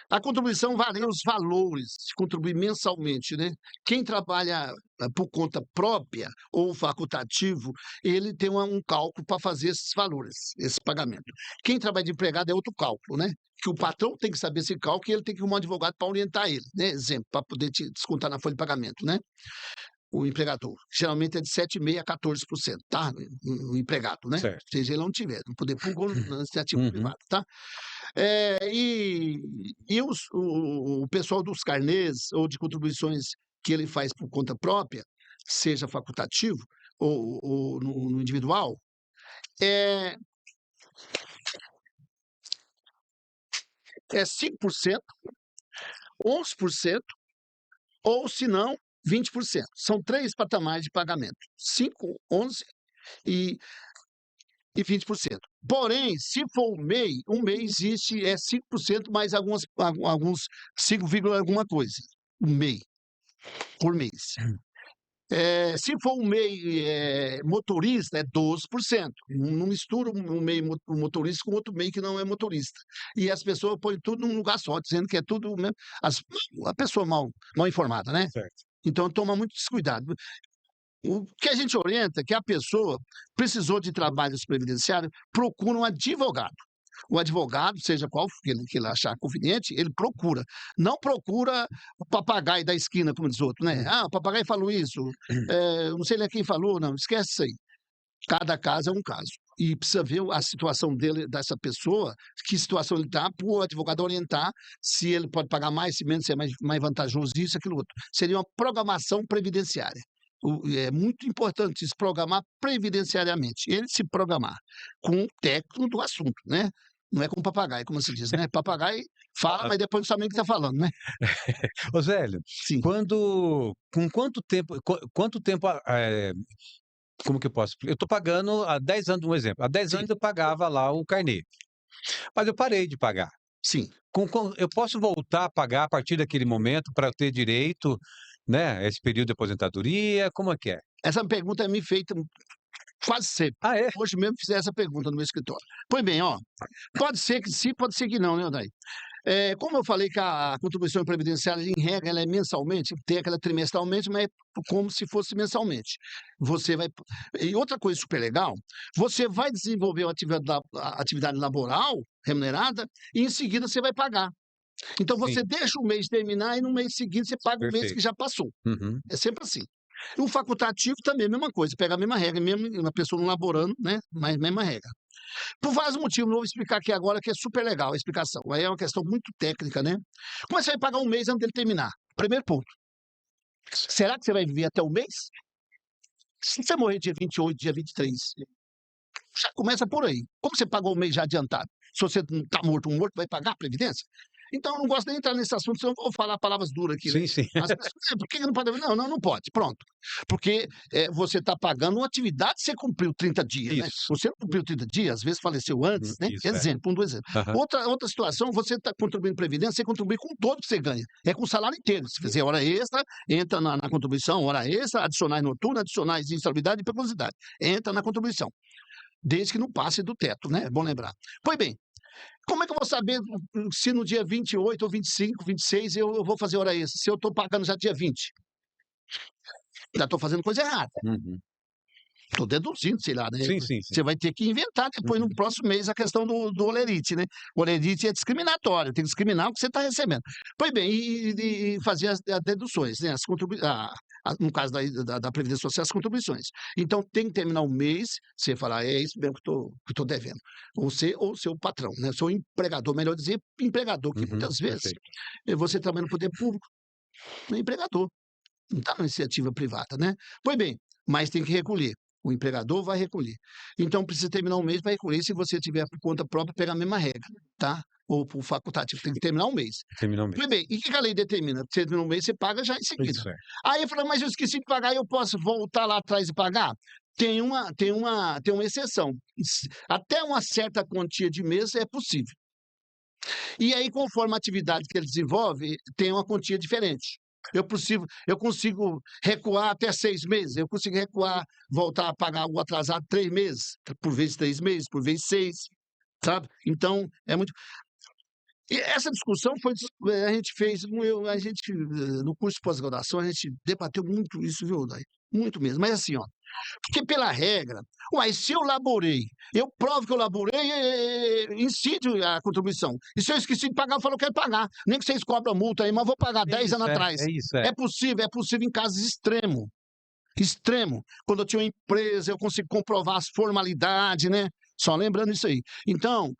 [SPEAKER 2] a contribuição varia os valores de contribuir mensalmente, né? Quem trabalha por conta própria ou facultativo, ele tem um cálculo para fazer esses valores, esse pagamento. Quem trabalha de empregado é outro cálculo, né? Que o patrão tem que saber esse cálculo e ele tem que arrumar um advogado para orientar ele, né? Exemplo, para poder te descontar na folha de pagamento, né? O empregador. Geralmente é de 7,5% a 14%, tá? O empregado, né?
[SPEAKER 1] Certo.
[SPEAKER 2] Seja ele não tiver, no poder público ou na iniciativa
[SPEAKER 1] Uhum.
[SPEAKER 2] privada, tá? E o pessoal dos carnês ou de contribuições que ele faz por conta própria, seja facultativo ou no individual, é 5%, 11%, ou se não, 20%. São 3 patamares de pagamento: 5, 11 e 20%. Porém, se for um MEI existe 5% mais alguns 5, alguma coisa, um MEI, por mês. Se for um MEI motorista, é 12%. Não mistura um MEI motorista com outro MEI que não é motorista. E as pessoas põem tudo num lugar só, dizendo que é tudo mesmo. A pessoa mal informada, né?
[SPEAKER 1] Certo.
[SPEAKER 2] Então, toma muito descuidado. O que a gente orienta é que a pessoa precisou de trabalhos previdenciários, procura um advogado. O advogado, seja qual que ele achar conveniente, ele procura. Não procura o papagaio da esquina, como diz outro, né? Ah, o papagaio falou isso, não sei lá quem falou, não, esquece isso aí. Cada caso é um caso. E precisa ver a situação dessa pessoa, que situação ele está, para o advogado orientar se ele pode pagar mais, se menos, se é mais vantajoso isso, aquilo outro. Seria uma programação previdenciária. É muito importante se programar previdenciariamente. Ele se programar com o técnico do assunto, né? Não é com papagaio, como se diz, né? Papagaio fala, mas depois não sabe nem o que está falando, né?
[SPEAKER 1] Ô, Zélio,
[SPEAKER 2] Sim.
[SPEAKER 1] com quanto tempo, como que eu posso? Eu estou pagando há 10 anos, um exemplo. Há 10
[SPEAKER 2] Sim.
[SPEAKER 1] anos eu pagava lá o carnê, mas eu parei de pagar.
[SPEAKER 2] Sim.
[SPEAKER 1] Eu posso voltar a pagar a partir daquele momento para eu ter direito, né, a esse período de aposentadoria? Como é que é?
[SPEAKER 2] Essa pergunta é me feita quase sempre.
[SPEAKER 1] Ah, é?
[SPEAKER 2] Hoje mesmo fizeram essa pergunta no meu escritório. Pois bem, ó, pode ser que sim, pode ser que não, né, Odair? Como eu falei que a contribuição previdenciária, em regra, ela é mensalmente, tem aquela trimestralmente, mas é como se fosse mensalmente. Você vai. E outra coisa super legal, você vai desenvolver a atividade laboral remunerada e em seguida você vai pagar. Então você
[SPEAKER 1] Sim,
[SPEAKER 2] deixa o mês terminar e no mês seguinte você paga o mês que
[SPEAKER 1] perfeito.
[SPEAKER 2] já passou.
[SPEAKER 1] Uhum.
[SPEAKER 2] É sempre assim. O facultativo também é a mesma coisa, pega a mesma regra, mesmo uma pessoa não laborando, né? Mas mesma regra. Por vários motivos, não vou explicar aqui agora, que é super legal a explicação. Aí é uma questão muito técnica, né? Como é que você vai pagar um mês antes dele terminar? Primeiro ponto. Será que você vai viver até o mês? Se você morrer dia 28, dia 23, já começa por aí. Como você pagou o mês já adiantado? Se você não está morto, um morto vai pagar a Previdência? Então, eu não gosto nem de entrar nesse assunto, senão eu vou falar palavras duras aqui, né?
[SPEAKER 1] Sim, sim.
[SPEAKER 2] As pessoas, por que não pode? Não pode, pronto. Porque você está pagando uma atividade que você cumpriu 30 dias, né?
[SPEAKER 1] Isso.
[SPEAKER 2] Você não cumpriu 30 dias, às vezes faleceu antes, né?
[SPEAKER 1] Isso,
[SPEAKER 2] Exemplo, um exemplo.
[SPEAKER 1] Aham.
[SPEAKER 2] Outra situação, você está contribuindo Previdência, você contribui com todo que você ganha. É com o salário inteiro. Se fizer hora extra, entra na contribuição, hora extra, adicionais noturnas, adicionais de instabilidade e periculosidade. Entra na contribuição. Desde que não passe do teto, né? É bom lembrar. Pois bem, como é que eu vou saber se no dia 28 ou 25, 26 eu vou fazer hora extra? Se eu estou pagando já dia 20? Já estou fazendo coisa errada.
[SPEAKER 1] Uhum.
[SPEAKER 2] Estou deduzindo, sei lá, né?
[SPEAKER 1] Sim, sim, sim.
[SPEAKER 2] Você vai ter que inventar depois, no próximo mês, a questão do olerite, né? O olerite é discriminatório, tem que discriminar o que você está recebendo. Pois bem, e fazer as deduções, né? No caso da Previdência Social, as contribuições. Então, tem que terminar o mês, você falar, é isso mesmo que estou devendo. Você ou o seu patrão, né? Seu empregador, melhor dizer, empregador, que
[SPEAKER 1] Uhum.
[SPEAKER 2] muitas vezes
[SPEAKER 1] Perfeito.
[SPEAKER 2] você trabalha no poder público, no empregador. Não está na iniciativa privada, né? Pois bem, mas tem que recolher. O empregador vai recolher. Então, precisa terminar um mês para recolher. Se você tiver por conta própria, pega a mesma regra, tá? Ou por facultativo, tem que terminar um mês.
[SPEAKER 1] Terminar um mês.
[SPEAKER 2] Pois bem, e o que a lei determina? Você termina um mês, você paga já em seguida.
[SPEAKER 1] Isso é.
[SPEAKER 2] Aí eu falei, mas eu esqueci de pagar, eu posso voltar lá atrás e pagar? Tem uma exceção. Até uma certa quantia de mês é possível. E aí, conforme a atividade que ele desenvolve, tem uma quantia diferente. Eu consigo recuar até 6 meses, eu consigo recuar, voltar a pagar algo atrasado 3 meses, por vezes 3 meses, por vezes 6, sabe? Então, é muito. E essa discussão a gente fez, no curso de pós-graduação, a gente debateu muito isso, viu, Daí? Muito mesmo. Mas assim, ó, porque pela regra, se eu laborei, eu provo que eu laborei, incide a contribuição. E se eu esqueci de pagar, eu falo, eu quero pagar. Nem que vocês cobram multa aí, mas vou pagar 10 anos atrás.
[SPEAKER 1] É isso,
[SPEAKER 2] É possível em casos extremos. Extremo. Quando eu tinha uma empresa, eu consigo comprovar as formalidades, né? Só lembrando isso aí. Então,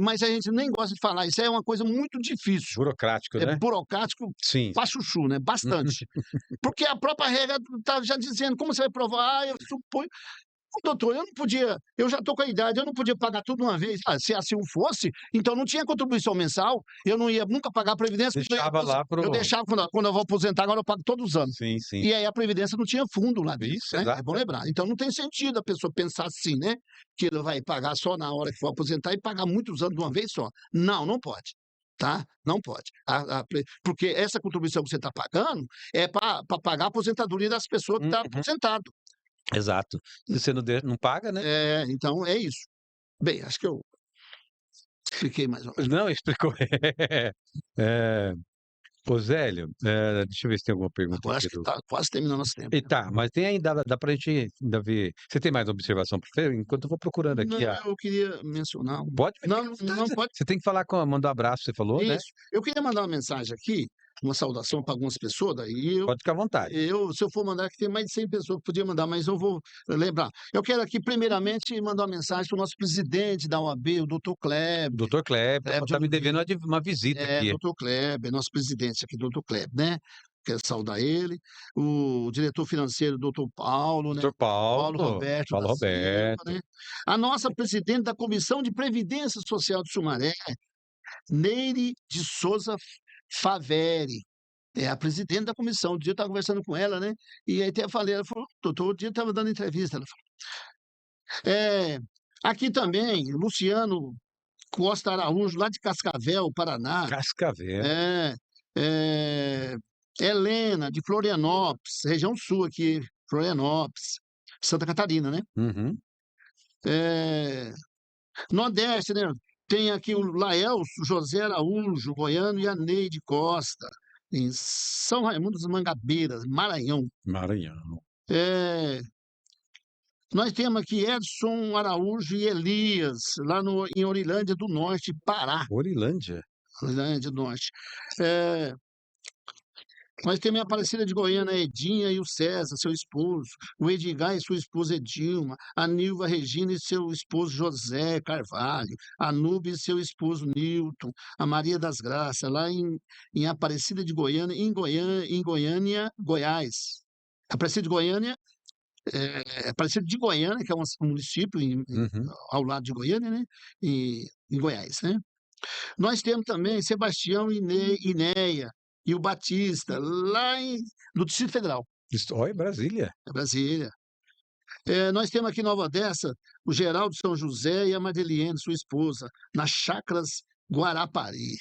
[SPEAKER 2] mas a gente nem gosta de falar, isso é uma coisa muito difícil.
[SPEAKER 1] Burocrático, né?
[SPEAKER 2] É burocrático,
[SPEAKER 1] Sim.
[SPEAKER 2] pra chuchu, né? Bastante. Porque a própria regra está já dizendo, como você vai provar? Eu suponho. Doutor, eu já estou com a idade, eu não podia pagar tudo de uma vez. Se assim fosse, então não tinha contribuição mensal, eu não ia nunca pagar a Previdência. Eu deixava, quando eu vou aposentar, agora eu pago todos os anos.
[SPEAKER 1] Sim, sim.
[SPEAKER 2] E aí a Previdência não tinha fundo lá dentro.
[SPEAKER 1] Isso,
[SPEAKER 2] né?
[SPEAKER 1] exato.
[SPEAKER 2] É bom lembrar. Então não tem sentido a pessoa pensar assim, né? Que ele vai pagar só na hora que for aposentar e pagar muitos anos de uma vez só. Não pode. Tá? Não pode. Porque essa contribuição que você está pagando é para pagar a aposentadoria das pessoas que estão aposentadas.
[SPEAKER 1] Exato. Se você não paga, né?
[SPEAKER 2] Então é isso. Bem, acho que eu expliquei mais ou menos.
[SPEAKER 1] Não, explicou. Ô, Zélio, deixa eu ver se tem alguma pergunta
[SPEAKER 2] Agora
[SPEAKER 1] aqui.
[SPEAKER 2] acho que está quase terminando nosso tempo.
[SPEAKER 1] Mas tem ainda, dá pra gente ainda ver. Você tem mais observação para fazer? Enquanto eu vou procurando aqui.
[SPEAKER 2] Não, eu queria mencionar.
[SPEAKER 1] Pode?
[SPEAKER 2] Não pode.
[SPEAKER 1] Você tem que falar mandar um abraço, você falou, né?
[SPEAKER 2] Isso. Eu queria mandar uma mensagem aqui, uma saudação para algumas pessoas, daí
[SPEAKER 1] Pode ficar à vontade.
[SPEAKER 2] se eu for mandar aqui, tem mais de 100 pessoas que podiam mandar, mas eu vou lembrar. Eu quero aqui, primeiramente, mandar uma mensagem para o nosso presidente da OAB, o doutor Kleber.
[SPEAKER 1] Doutor Kleber, está me devendo uma visita aqui.
[SPEAKER 2] Doutor Kleber, nosso presidente aqui, doutor Kleber, né? Quero saudar ele. O diretor financeiro, doutor Paulo,
[SPEAKER 1] Doutor
[SPEAKER 2] né?
[SPEAKER 1] Paulo
[SPEAKER 2] Roberto.
[SPEAKER 1] Paulo
[SPEAKER 2] da Silva,
[SPEAKER 1] Roberto.
[SPEAKER 2] né? A nossa presidente da Comissão de Previdência Social de Sumaré, Neire de Souza Faveri. É a presidente da comissão. Um dia eu estava conversando com ela, né? E aí até falei, ela falou, doutor, o dia estava dando entrevista. Ela falou. Aqui também, Luciano Costa Araújo, lá de Cascavel, Paraná.
[SPEAKER 1] Cascavel.
[SPEAKER 2] Helena, de Florianópolis, região sul aqui, Florianópolis, Santa Catarina, né?
[SPEAKER 1] Uhum.
[SPEAKER 2] Nordeste, né? Tem aqui o Laelso José Araújo, Goiano, e a Neide Costa, em São Raimundo dos Mangabeiras, Maranhão. Nós temos aqui Edson Araújo e Elias, lá em Orilândia do Norte, Pará.
[SPEAKER 1] Orilândia
[SPEAKER 2] do Norte. Nós temos a Aparecida de Goiânia, a Edinha e o César, seu esposo, o Edgar e sua esposa Edilma, a Nilva Regina e seu esposo José Carvalho, a Nube e seu esposo Nilton, a Maria das Graças, lá em Aparecida de Goiânia, em Goiânia, Goiás. Aparecida de Goiânia, Aparecida de Goiânia, que é um município ao lado de Goiânia, né? Em Goiás, né? Nós temos também Sebastião e Inéia, e o Batista, lá no Distrito Federal.
[SPEAKER 1] Olha, Brasília.
[SPEAKER 2] É Brasília. Nós temos aqui em Nova Odessa o Geraldo São José e a Madeliene, sua esposa, nas Chácaras Guarapari.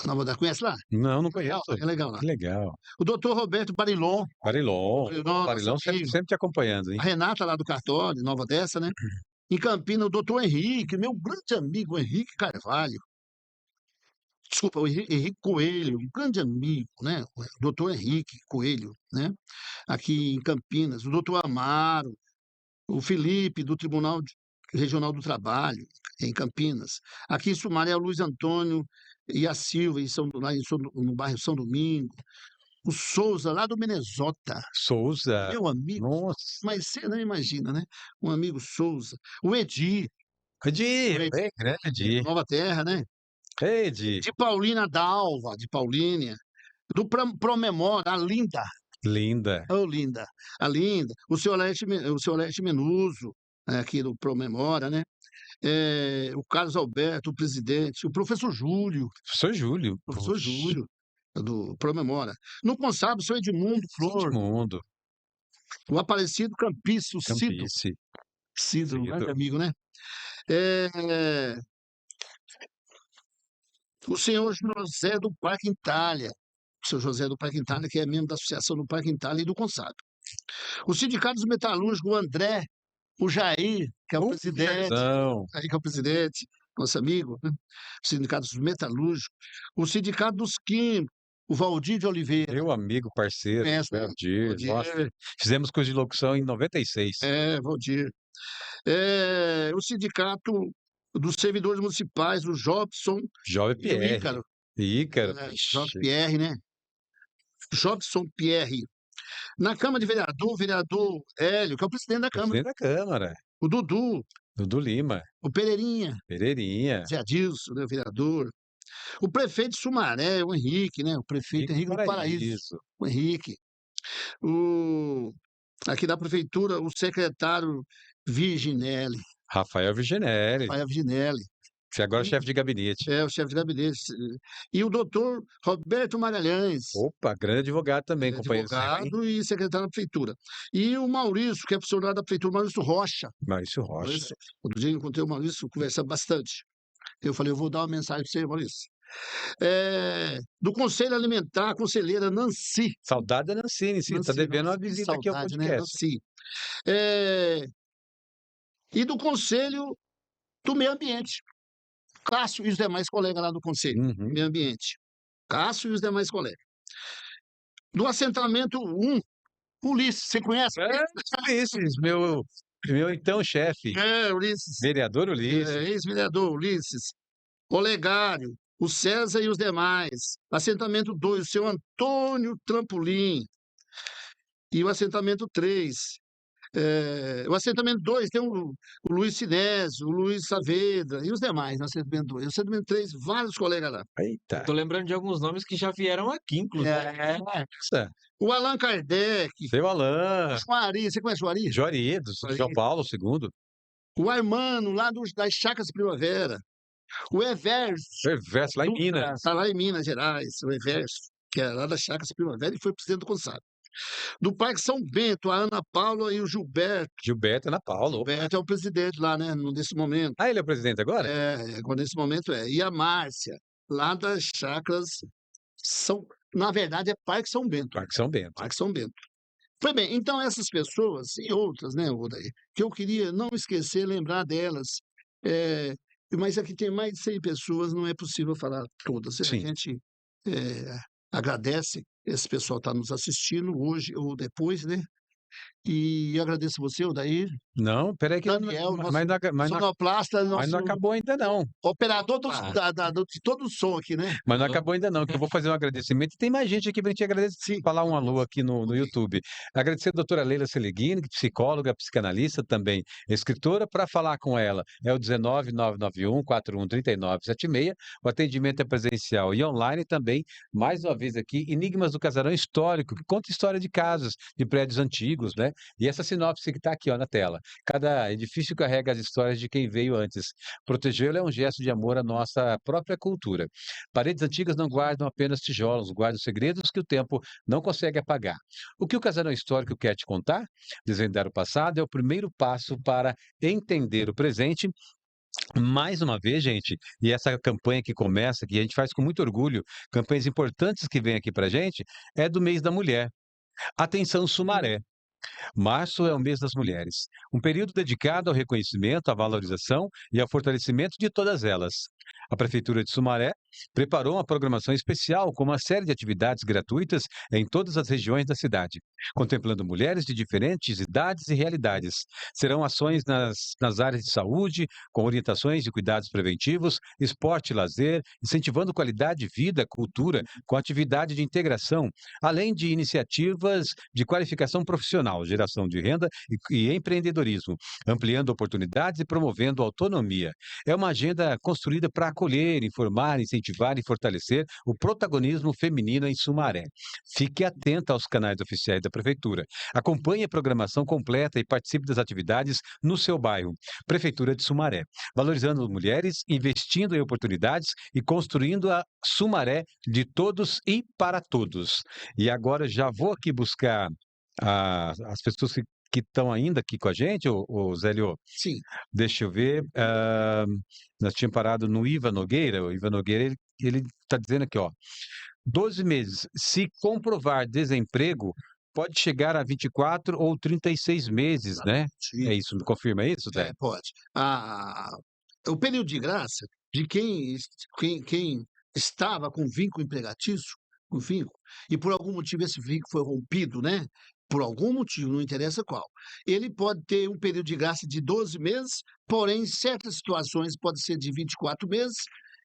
[SPEAKER 2] Nova Odessa, conhece lá?
[SPEAKER 1] Não conheço.
[SPEAKER 2] É legal lá.
[SPEAKER 1] Que legal.
[SPEAKER 2] O doutor Roberto Barilon.
[SPEAKER 1] Barilon sempre te acompanhando, hein?
[SPEAKER 2] A Renata lá do cartório, Nova Odessa, né? Em Campinas, o doutor Henrique, meu grande amigo Henrique Carvalho. Desculpa, o Henrique Coelho, um grande amigo, né? O doutor Henrique Coelho, né? Aqui em Campinas, o doutor Amaro, o Felipe, do Tribunal Regional do Trabalho, em Campinas. Aqui em Sumaré, o Luiz Antônio e a Silva, no bairro São Domingo. O Souza, lá do Minnesota.
[SPEAKER 1] Souza.
[SPEAKER 2] Meu amigo.
[SPEAKER 1] Nossa.
[SPEAKER 2] Mas você não imagina, né? Um amigo Souza. O Edir.
[SPEAKER 1] Grande Edir.
[SPEAKER 2] Nova Terra, né?
[SPEAKER 1] Edir.
[SPEAKER 2] De Paulina Dalva, de Paulínia. Do Promemora, a Linda.
[SPEAKER 1] Linda.
[SPEAKER 2] Oh, linda. A Linda. O seu Leste Menuso, aqui do Promemora, né? O Carlos Alberto, o presidente, o professor Júlio,
[SPEAKER 1] Professor Júlio.
[SPEAKER 2] professor
[SPEAKER 1] Puxa,
[SPEAKER 2] Júlio, do Promemora. No Consábio, o seu Edmundo Flor,
[SPEAKER 1] mundo.
[SPEAKER 2] o Aparecido Campice, o Cido,
[SPEAKER 1] Campice.
[SPEAKER 2] um grande
[SPEAKER 1] Cido.
[SPEAKER 2] amigo, né? É, o senhor José do Parque Itália, o senhor José do Parque Itália, que é membro da Associação do Parque Itália e do Consábio. O Sindicato dos Metalúrgicos, o André, o Jair, que é o presidente,
[SPEAKER 1] Jairzão.
[SPEAKER 2] aí que é o presidente, nosso amigo, né? O Sindicato dos Metalúrgicos, o Sindicato dos Químicos, o Valdir de Oliveira,
[SPEAKER 1] Meu amigo, parceiro,
[SPEAKER 2] conhece, né?
[SPEAKER 1] Valdir. Nossa,
[SPEAKER 2] Valdir,
[SPEAKER 1] fizemos curso de locução em 96.
[SPEAKER 2] Valdir. O Sindicato dos Servidores Municipais, o Jobson
[SPEAKER 1] Jovem
[SPEAKER 2] e o
[SPEAKER 1] Pierre.
[SPEAKER 2] Ícaro,
[SPEAKER 1] Ícaro.
[SPEAKER 2] Jobson Pierre, né? Jobson Pierre. Na Câmara de Vereador, o vereador Hélio, que é o presidente da Câmara,
[SPEAKER 1] Presidente da Câmara.
[SPEAKER 2] o Dudu,
[SPEAKER 1] Dudu Lima.
[SPEAKER 2] o Pereirinha,
[SPEAKER 1] Pereirinha.
[SPEAKER 2] Zé Adilson, né, o vereador. O prefeito de Sumaré, o Henrique, né? O prefeito Henrique do Paraíso. O Henrique. Aqui da prefeitura, o secretário Virginelli.
[SPEAKER 1] Rafael Virginelli,
[SPEAKER 2] Rafael Virginelli.
[SPEAKER 1] que agora é chefe de gabinete.
[SPEAKER 2] O chefe de gabinete. E o doutor Roberto Magalhães.
[SPEAKER 1] Opa, grande advogado também, companheiro seu, hein?
[SPEAKER 2] Advogado e secretário da prefeitura. E o Maurício, que é funcionário da prefeitura, Maurício Rocha.
[SPEAKER 1] Maurício Rocha.
[SPEAKER 2] Outro dia eu encontrei o Maurício, conversamos bastante. Eu falei, eu vou dar uma mensagem para você, Maurício. Do Conselho Alimentar, a conselheira Nancy.
[SPEAKER 1] Saudade da Nancine, sim, tá devendo uma
[SPEAKER 2] que
[SPEAKER 1] visita aqui ao
[SPEAKER 2] saudade, né,
[SPEAKER 1] podcast.
[SPEAKER 2] Nancy. E do Conselho do Meio Ambiente. Cássio e os demais colegas lá do Conselho do
[SPEAKER 1] Uhum.
[SPEAKER 2] Meio Ambiente. Cássio e os demais colegas. Do assentamento 1, Ulisses, você conhece?
[SPEAKER 1] Ulisses, meu então chefe,
[SPEAKER 2] Ulisses.
[SPEAKER 1] vereador Ulisses.
[SPEAKER 2] Ex-vereador Ulisses. Olegário, o César e os demais. Assentamento 2, o seu Antônio Trampolim. E o assentamento 3. O assentamento 2 tem o Luiz Sinésio, o Luiz Saavedra e os demais no assentamento 2. O assentamento 3, vários colegas lá.
[SPEAKER 1] Eita.
[SPEAKER 3] Tô lembrando de alguns nomes que já vieram aqui, inclusive.
[SPEAKER 1] Nossa,
[SPEAKER 2] O Allan Kardec,
[SPEAKER 1] seu Alain,
[SPEAKER 2] o Juari, você conhece o Juari?
[SPEAKER 1] Juari, do João Paulo II.
[SPEAKER 2] O Armando, lá das Chacras Primavera. O Everso.
[SPEAKER 1] Perverso, lá em Minas.
[SPEAKER 2] Está lá em Minas Gerais, o Everso, que é lá das Chacras Primavera e foi presidente do Conselho. Do Parque São Bento, a Ana Paula e o Gilberto.
[SPEAKER 1] Gilberto Ana Paula.
[SPEAKER 2] Gilberto é o presidente lá, né, nesse momento.
[SPEAKER 1] Ah, ele é o presidente agora?
[SPEAKER 2] Agora nesse momento é. E a Márcia, lá das Chacras na verdade, é Parque São Bento.
[SPEAKER 1] Parque São Bento.
[SPEAKER 2] Parque São Bento. Foi bem, então essas pessoas e outras, né, Odair, que eu queria não esquecer, lembrar delas, mas aqui tem mais de 100 pessoas, não é possível falar todas.
[SPEAKER 1] Sim.
[SPEAKER 2] A gente agradece esse pessoal estar nos assistindo hoje ou depois, né? E agradeço você, Odair.
[SPEAKER 1] Não, peraí que
[SPEAKER 2] Daniel,
[SPEAKER 1] mas
[SPEAKER 2] sonoplasta,
[SPEAKER 1] não acabou ainda não.
[SPEAKER 2] operador de todo o som aqui, né?
[SPEAKER 1] Mas não acabou ainda não, que eu vou fazer um agradecimento. E tem mais gente aqui para a gente agradecer,
[SPEAKER 2] Sim.
[SPEAKER 1] falar um alô aqui no YouTube. Agradecer a doutora Leila Seleguini, psicóloga, psicanalista, também escritora, para falar com ela. É o 19991413976. O atendimento é presencial e online também. Mais uma vez aqui, Enigmas do Casarão Histórico, que conta história de casas, de prédios antigos, né? E essa sinopse que está aqui, ó, na tela. Cada edifício carrega as histórias de quem veio antes. Protegê-lo é um gesto de amor à nossa própria cultura. Paredes antigas não guardam apenas tijolos, guardam segredos que o tempo não consegue apagar. O que o Casarão Histórico quer te contar? Desvendar o passado é o primeiro passo para entender o presente. Mais uma vez, gente, e essa campanha que começa, que a gente faz com muito orgulho, campanhas importantes que vem aqui para a gente, é do mês da mulher. Atenção, Sumaré. Março é o mês das mulheres, um período dedicado ao reconhecimento, à valorização e ao fortalecimento de todas elas. A Prefeitura de Sumaré preparou uma programação especial com uma série de atividades gratuitas em todas as regiões da cidade, contemplando mulheres de diferentes idades e realidades. Serão ações nas áreas de saúde, com orientações e cuidados preventivos, esporte e lazer, incentivando qualidade de vida, cultura, com atividade de integração, além de iniciativas de qualificação profissional, geração de renda e empreendedorismo, ampliando oportunidades e promovendo autonomia. É uma agenda construída para acolher, informar, incentivar e fortalecer o protagonismo feminino em Sumaré. Fique atenta aos canais oficiais da Prefeitura. Acompanhe a programação completa e participe das atividades no seu bairro. Prefeitura de Sumaré. Valorizando as mulheres, investindo em oportunidades e construindo a Sumaré de todos e para todos. E agora já vou aqui buscar as pessoas que estão ainda aqui com a gente, ô Zélio.
[SPEAKER 2] Sim.
[SPEAKER 1] Deixa eu ver. Nós tínhamos parado no Iva Nogueira. O Iva Nogueira, ele está dizendo aqui, ó. 12 meses. Se comprovar desemprego, pode chegar a 24 ou 36 meses, né?
[SPEAKER 2] Sim.
[SPEAKER 1] É isso, me confirma isso, Zé?
[SPEAKER 2] Pode. O período de graça de quem estava com vínculo empregatício, com vínculo, e por algum motivo esse vínculo foi rompido, né? Por algum motivo, não interessa qual. Ele pode ter um período de graça de 12 meses, porém, em certas situações pode ser de 24 meses,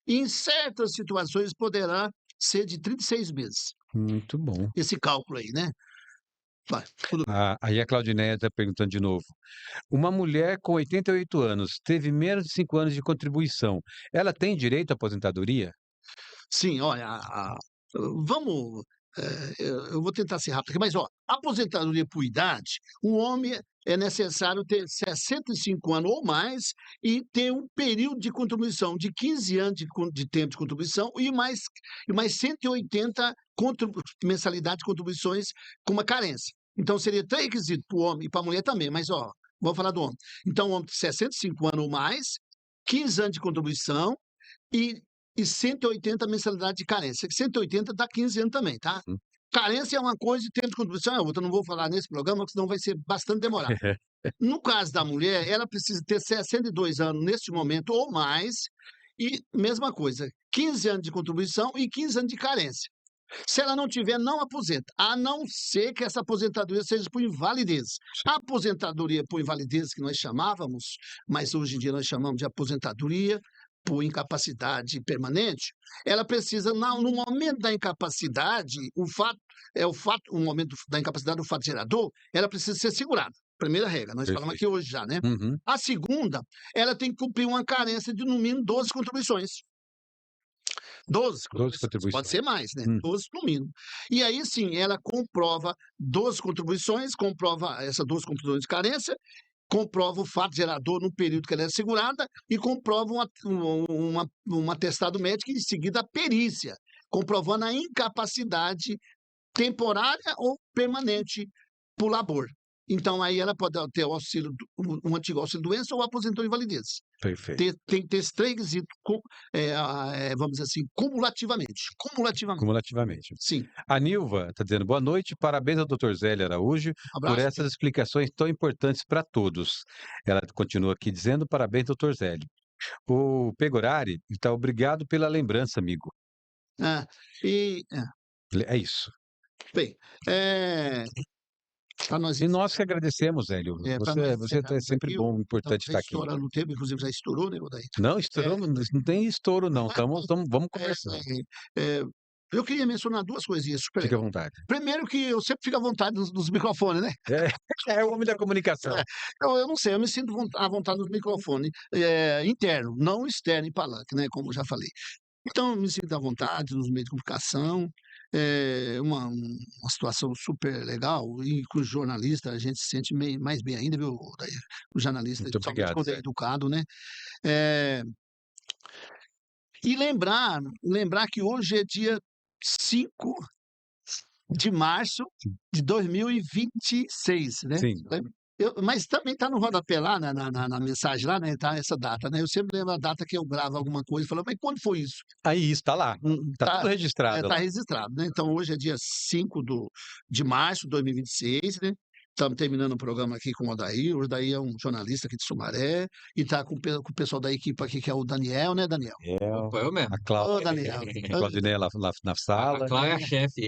[SPEAKER 2] e em certas situações poderá ser de 36 meses.
[SPEAKER 1] Muito bom.
[SPEAKER 2] Esse cálculo aí, né? Vai, tudo bem.
[SPEAKER 1] Aí a Claudineia está perguntando de novo. Uma mulher com 88 anos teve menos de 5 anos de contribuição. Ela tem direito à aposentadoria?
[SPEAKER 2] Sim, olha, vamos. Eu vou tentar ser rápido aqui, mas, ó, aposentadoria por idade, um homem é necessário ter 65 anos ou mais e ter um período de contribuição de 15 anos de tempo de contribuição e mais 180 mensalidades de contribuições com uma carência. Então, seria 3 requisitos para o homem e para a mulher também, mas, ó, vamos falar do homem. Então, o homem de 65 anos ou mais, 15 anos de contribuição e 180 mensalidade de carência. 180 dá 15 anos também, tá? Carência é uma coisa e tempo de contribuição é outra. Não vou falar nesse programa, porque senão vai ser bastante demorado. No caso da mulher, ela precisa ter 62 anos neste momento ou mais, e mesma coisa, 15 anos de contribuição e 15 anos de carência. Se ela não tiver, não aposenta, a não ser que essa aposentadoria seja por invalidez. A aposentadoria por invalidez que nós chamávamos, mas hoje em dia nós chamamos de aposentadoria por incapacidade permanente, ela precisa, no momento da incapacidade, o momento da incapacidade, o fato gerador, ela precisa ser segurada. Primeira regra, nós falamos aqui hoje já, né?
[SPEAKER 1] Uhum.
[SPEAKER 2] A segunda, ela tem que cumprir uma carência de, no mínimo, 12 contribuições. 12 contribuições. Pode ser mais, né? 12 no mínimo. E aí, sim, ela comprova 12 contribuições, comprova essas 12 contribuições de carência, comprova o fato gerador no período que ela é segurada e comprova um atestado médico e, em seguida, a perícia, comprovando a incapacidade temporária ou permanente por labor. Então, aí ela pode ter o auxílio, um antigo auxílio-doença ou aposentou invalidez.
[SPEAKER 1] Perfeito.
[SPEAKER 2] Tem que ter esses 3 requisitos, vamos dizer assim, cumulativamente.
[SPEAKER 1] Cumulativamente.
[SPEAKER 2] Sim.
[SPEAKER 1] A Nilva está dizendo, boa noite, parabéns ao Dr. Zélio Araújo por essas explicações tão importantes para todos. Ela continua aqui dizendo, parabéns, Dr. Zélio. O Pegorari está obrigado pela lembrança, amigo. É isso.
[SPEAKER 2] Bem,
[SPEAKER 1] E nós que agradecemos, Zélio. Você é sempre bom, importante estar aqui.
[SPEAKER 2] Estourando o tempo, inclusive já estourou, né, Odair?
[SPEAKER 1] Não, estourou, não tem estouro, não. Vamos conversar.
[SPEAKER 2] Eu queria mencionar 2 coisinhas.
[SPEAKER 1] Fique à vontade.
[SPEAKER 2] Primeiro que eu sempre fico à vontade nos microfones, né?
[SPEAKER 1] É o homem da comunicação.
[SPEAKER 2] Eu não sei, eu me sinto à vontade nos microfones interno, não externo e palanque, né, como eu já falei. Então, eu me sinto à vontade nos meios de comunicação, uma situação super legal, e com o jornalista a gente se sente mais bem ainda, viu, Odair? O jornalista,
[SPEAKER 1] Muito
[SPEAKER 2] principalmente
[SPEAKER 1] obrigado,
[SPEAKER 2] quando é
[SPEAKER 1] Zé.
[SPEAKER 2] educado, né? E lembrar que hoje é dia 5 de março de 2026, né?
[SPEAKER 1] Sim.
[SPEAKER 2] Mas também está no rodapé lá, na mensagem lá, né? Tá essa data, né? Eu sempre lembro a data que eu gravo alguma coisa e falo, mas quando foi isso?
[SPEAKER 1] Aí, está lá. Está tudo registrado.
[SPEAKER 2] Está registrado, né? Então, hoje é dia 5 de março de 2026, né? Estamos terminando o programa aqui com o Odair. O Odair é um jornalista aqui de Sumaré e está com o pessoal da equipe aqui, que é o Daniel, né, Daniel?
[SPEAKER 3] Foi eu mesmo.
[SPEAKER 1] A Cláudia,
[SPEAKER 2] Ô, Daniel.
[SPEAKER 1] a Claudineia lá na sala.
[SPEAKER 3] A Cláudia é a chefe.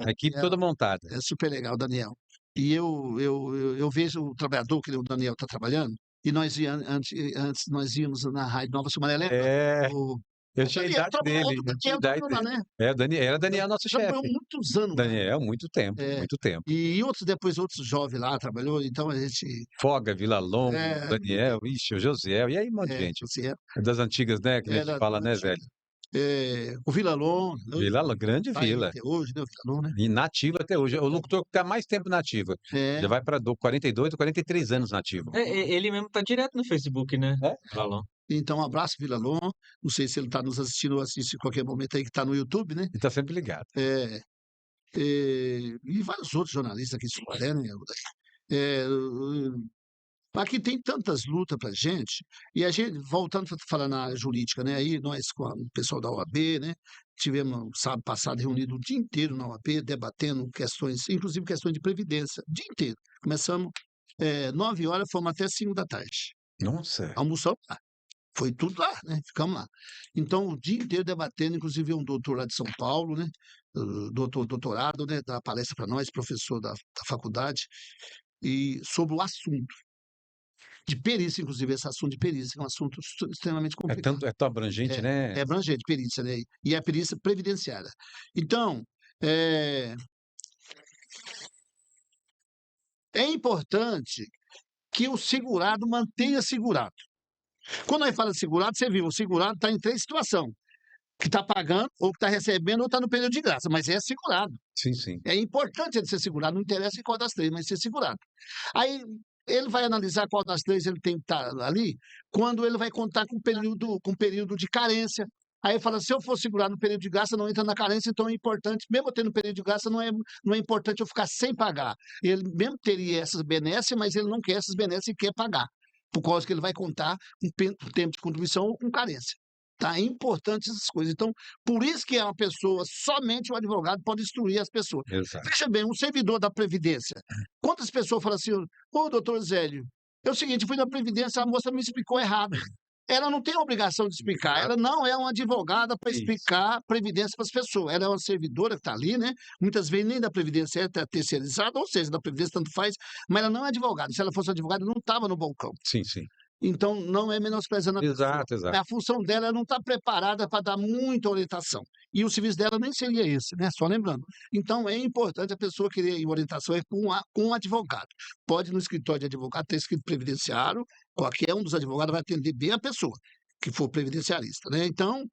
[SPEAKER 1] A equipe toda montada.
[SPEAKER 2] É super legal, Daniel. E eu vejo o trabalhador que o Daniel está trabalhando, e antes nós íamos na Rádio Nova Sumaré, lembra?
[SPEAKER 1] Eu
[SPEAKER 2] O
[SPEAKER 1] tinha a
[SPEAKER 2] Daniel
[SPEAKER 1] idade
[SPEAKER 2] trabalhou,
[SPEAKER 1] dele,
[SPEAKER 2] o
[SPEAKER 1] eu tinha a
[SPEAKER 2] Daniel
[SPEAKER 1] idade
[SPEAKER 2] trabalhou lá,
[SPEAKER 1] dele.
[SPEAKER 2] né?
[SPEAKER 1] É, era Daniel nosso
[SPEAKER 2] Trabalhou
[SPEAKER 1] chefe.
[SPEAKER 2] muitos anos lá.
[SPEAKER 1] Daniel, muito tempo,
[SPEAKER 2] É.
[SPEAKER 1] muito tempo.
[SPEAKER 2] E outros, depois, outros jovens lá trabalhou, então a gente.
[SPEAKER 1] Foga, Vila Longo,
[SPEAKER 2] É,
[SPEAKER 1] Daniel, ixi, o Josiel, e aí um monte de
[SPEAKER 2] é,
[SPEAKER 1] gente.
[SPEAKER 2] assim,
[SPEAKER 1] É das antigas, né, que a gente
[SPEAKER 2] era
[SPEAKER 1] fala,
[SPEAKER 2] das
[SPEAKER 1] né, velho?
[SPEAKER 2] antigas. O Vilalon, né?
[SPEAKER 1] Vila, grande
[SPEAKER 2] Tá aí
[SPEAKER 1] vila.
[SPEAKER 2] até hoje, né? O Vilalon, né?
[SPEAKER 1] E nativa até hoje. É o locutor que está mais tempo nativa.
[SPEAKER 2] É.
[SPEAKER 1] Já vai para 42 ou 43 anos nativo.
[SPEAKER 3] Ele mesmo tá direto no Facebook, né?
[SPEAKER 1] É?
[SPEAKER 3] Valon.
[SPEAKER 2] Então, um abraço, Vilalon. Não sei se ele está nos assistindo ou assiste em qualquer momento aí que está no YouTube, né?
[SPEAKER 1] E tá sempre ligado.
[SPEAKER 2] É, e vários outros jornalistas aqui de Sumaré, né? É, aqui tem tantas lutas pra gente, e a gente, voltando a falar na área jurídica, né? Aí nós, com o pessoal da OAB, né? Tivemos, sábado passado, reunido o dia inteiro na OAB, debatendo questões, inclusive questões de previdência, o dia inteiro. Começamos 9 horas, fomos até 5 da tarde.
[SPEAKER 1] Nossa.
[SPEAKER 2] Almoçamos lá. Foi tudo lá, né? Ficamos lá. Então, o dia inteiro debatendo, inclusive um doutor lá de São Paulo, né? Doutorado, né? Dá palestra para nós, professor da faculdade, e sobre o assunto de perícia, inclusive, esse assunto de perícia, que é um assunto extremamente complicado.
[SPEAKER 1] É tão abrangente, né?
[SPEAKER 2] É abrangente, perícia, né? E é a perícia previdenciária. Então, é importante que o segurado mantenha segurado. Quando nós falamos de segurado, você viu, o segurado está em 3 situações. Que está pagando, ou que está recebendo, ou está no período de graça, mas é segurado.
[SPEAKER 1] Sim, sim.
[SPEAKER 2] É importante ele ser segurado, não interessa em qual das 3, mas ser segurado. Aí ele vai analisar qual das 3 ele tem que estar ali, quando ele vai contar com período de carência. Aí ele fala, se eu for segurar no período de graça, não entra na carência, então é importante, mesmo eu tendo período de graça, não é importante eu ficar sem pagar. Ele mesmo teria essas benesses, mas ele não quer essas benesses e quer pagar, por causa que ele vai contar com tempo de contribuição ou com carência. Tá? É importante essas coisas. Então, por isso que é uma pessoa, somente o advogado pode instruir as pessoas.
[SPEAKER 1] Exato.
[SPEAKER 2] Veja bem, um servidor da Previdência. Quantas pessoas falam assim, ô, doutor Zélio, é o seguinte, fui na Previdência, a moça me explicou errado. Ela não tem a obrigação de explicar, ela não é uma advogada para explicar Previdência para as pessoas. Ela é uma servidora que está ali, né? Muitas vezes nem da Previdência é terceirizada, ou seja, da Previdência tanto faz, mas ela não é advogada. Se ela fosse advogada, não estava no balcão.
[SPEAKER 1] Sim, sim.
[SPEAKER 2] Então, não é menosprezando a pessoa.
[SPEAKER 1] Exato, exato.
[SPEAKER 2] A função dela ela não está preparada para dar muita orientação. E o serviço dela nem seria esse, né? Só lembrando. Então, é importante a pessoa querer orientação com um advogado. Pode, no escritório de advogado, ter escrito previdenciário, qualquer um dos advogados vai atender bem a pessoa, que for previdenciarista, né? Então,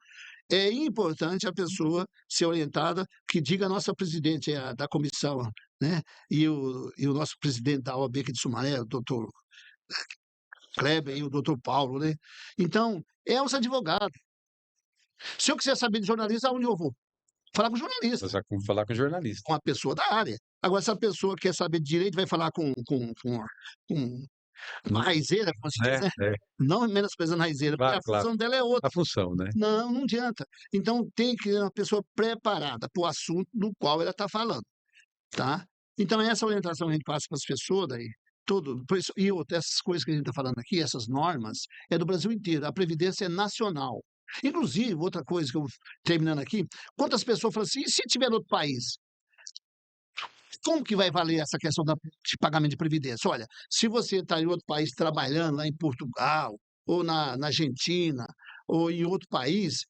[SPEAKER 2] é importante a pessoa ser orientada, que diga a nossa presidente da comissão, né? E o nosso presidente da OAB aqui de Sumaré, o doutor Kleber e o doutor Paulo, né? Então, é os advogados. Se eu quiser saber de jornalista, aonde eu vou? Falar com o jornalista,
[SPEAKER 1] Você vai falar com o jornalista.
[SPEAKER 2] com a pessoa da área. Agora, se a pessoa quer saber de direito, vai falar com uma raizeira, como se diz, né? Não menosprezando a raizeira, porque a função dela é outra.
[SPEAKER 1] A função, né?
[SPEAKER 2] Não adianta. Então, tem que ser uma pessoa preparada para o assunto do qual ela está falando, tá? Então, essa orientação a gente passa para as pessoas daí. E essas coisas que a gente está falando aqui, essas normas, é do Brasil inteiro. A Previdência é nacional. Inclusive, outra coisa que eu terminando aqui, quantas pessoas falam assim, e se tiver outro país? Como que vai valer essa questão de pagamento de previdência? Olha, se você está em outro país trabalhando, lá em Portugal, ou na Argentina, ou em outro país,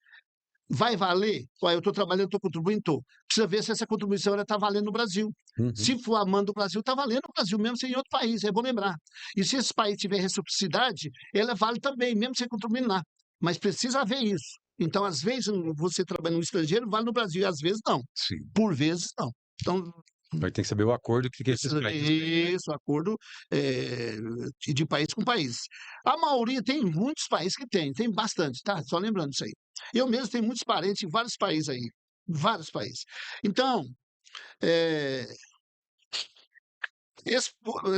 [SPEAKER 2] vai valer? Olha, eu estou trabalhando, estou contribuindo, estou. Precisa ver se essa contribuição está valendo no Brasil. Se for a mando do Brasil, está valendo no Brasil, mesmo sem em outro país, é bom lembrar. E se esse país tiver reciprocidade, ela vale também, mesmo sem contribuir lá. Mas precisa haver isso. Então, às vezes, você trabalha no estrangeiro, vale no Brasil, e às vezes não.
[SPEAKER 1] Sim.
[SPEAKER 2] Por vezes, não. Então,
[SPEAKER 1] vai ter que saber o acordo que esses países têm.
[SPEAKER 2] Isso, acordo de país com país. A maioria tem muitos países que tem bastante, tá? Só lembrando isso aí. Eu mesmo tenho muitos parentes em vários países aí, vários países. Então,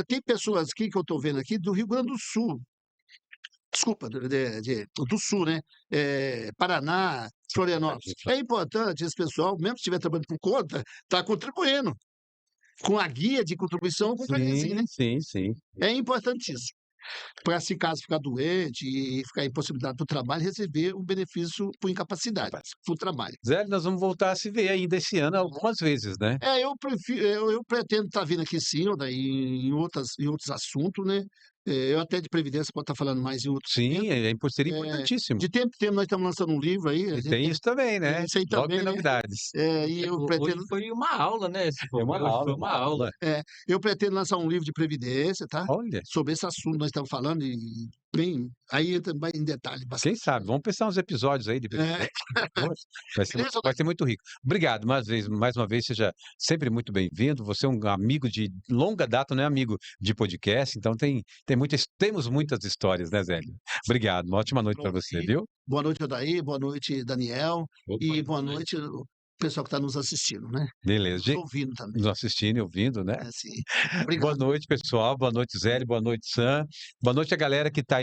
[SPEAKER 2] tem pessoas aqui que eu estou vendo aqui do Rio Grande do Sul. Desculpa, do Sul, né? Paraná, Florianópolis. É importante esse pessoal, mesmo se estiver trabalhando por conta, tá contribuindo com a guia de contribuição com freguesia, né?
[SPEAKER 1] Sim.
[SPEAKER 2] É importantíssimo. Para, se caso ficar doente e ficar impossibilitado do trabalho, receber um benefício por incapacidade, por trabalho.
[SPEAKER 1] Zé, nós vamos voltar a se ver ainda esse ano algumas vezes, né?
[SPEAKER 2] Eu pretendo estar vindo aqui sim, ou daí em outros assuntos, né? Eu até de Previdência pode estar falando mais em outro
[SPEAKER 1] Sim,
[SPEAKER 2] momento.
[SPEAKER 1] seria importantíssimo.
[SPEAKER 2] De tempo em tempo nós estamos lançando um livro aí.
[SPEAKER 1] E tem isso também, né?
[SPEAKER 2] Isso aí
[SPEAKER 1] Logo tem
[SPEAKER 2] também, né?
[SPEAKER 1] novidades.
[SPEAKER 2] E eu
[SPEAKER 3] Hoje
[SPEAKER 2] pretendo,
[SPEAKER 3] foi uma aula, né? Se for ver, hoje foi uma aula.
[SPEAKER 2] eu pretendo lançar um livro de Previdência, tá?
[SPEAKER 1] Olha,
[SPEAKER 2] Sobre esse assunto que nós estamos falando e bem, aí entra mais em detalhe
[SPEAKER 1] quem
[SPEAKER 2] bastante.
[SPEAKER 1] sabe? Vamos pensar uns episódios aí de
[SPEAKER 2] É. Beleza,
[SPEAKER 1] vai ser muito rico. Obrigado, mais uma vez, seja sempre muito bem-vindo. Você é um amigo de longa data, não é amigo de podcast, então temos muitas histórias, né, Zélio? Obrigado, uma ótima noite para você, viu?
[SPEAKER 2] Boa noite, Odair. Boa noite, Daniel. E boa noite, o pessoal que está nos assistindo, né?
[SPEAKER 1] Beleza.
[SPEAKER 2] Nos ouvindo também.
[SPEAKER 1] Nos assistindo e ouvindo, né?
[SPEAKER 2] Sim.
[SPEAKER 1] Boa
[SPEAKER 2] Obrigado.
[SPEAKER 1] noite, pessoal. Boa noite, Zélio. Boa noite, Sam. Boa noite a galera que está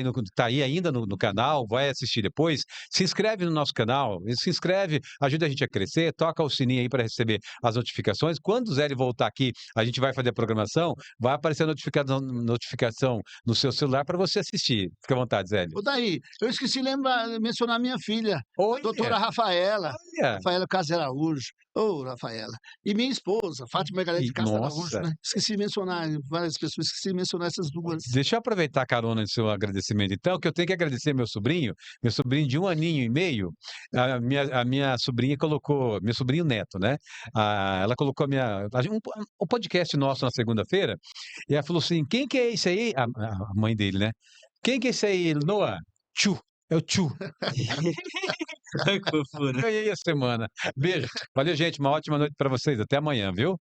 [SPEAKER 1] aí ainda no canal, vai assistir depois. Se inscreve no nosso canal, se inscreve, ajuda a gente a crescer, toca o sininho aí para receber as notificações. Quando o Zélio voltar aqui, a gente vai fazer a programação, vai aparecer a notificação no seu celular para você assistir. Fica à vontade, Zélio.
[SPEAKER 2] Odair, eu esqueci de mencionar minha filha,
[SPEAKER 1] Olha,
[SPEAKER 2] doutora Rafaela.
[SPEAKER 1] olha.
[SPEAKER 2] Rafaela Cases Araújo. Ô, Rafaela. E minha esposa, Fátima Margarete Castro Araújo,
[SPEAKER 1] Nossa.
[SPEAKER 2] né? Esqueci de mencionar, várias pessoas, esqueci de mencionar essas duas.
[SPEAKER 1] Deixa eu aproveitar a carona do seu agradecimento, então, que eu tenho que agradecer meu sobrinho de 1 aninho e meio. A minha sobrinha colocou, meu sobrinho neto, né? Ela colocou o podcast nosso na segunda-feira, e ela falou assim: quem que é esse aí? A mãe dele, né? Quem que é esse aí, Noah? Tchu. É o Tchu.
[SPEAKER 3] Que fofura.
[SPEAKER 1] Ganhei a semana. Beijo. Valeu, gente. Uma ótima noite para vocês. Até amanhã, viu?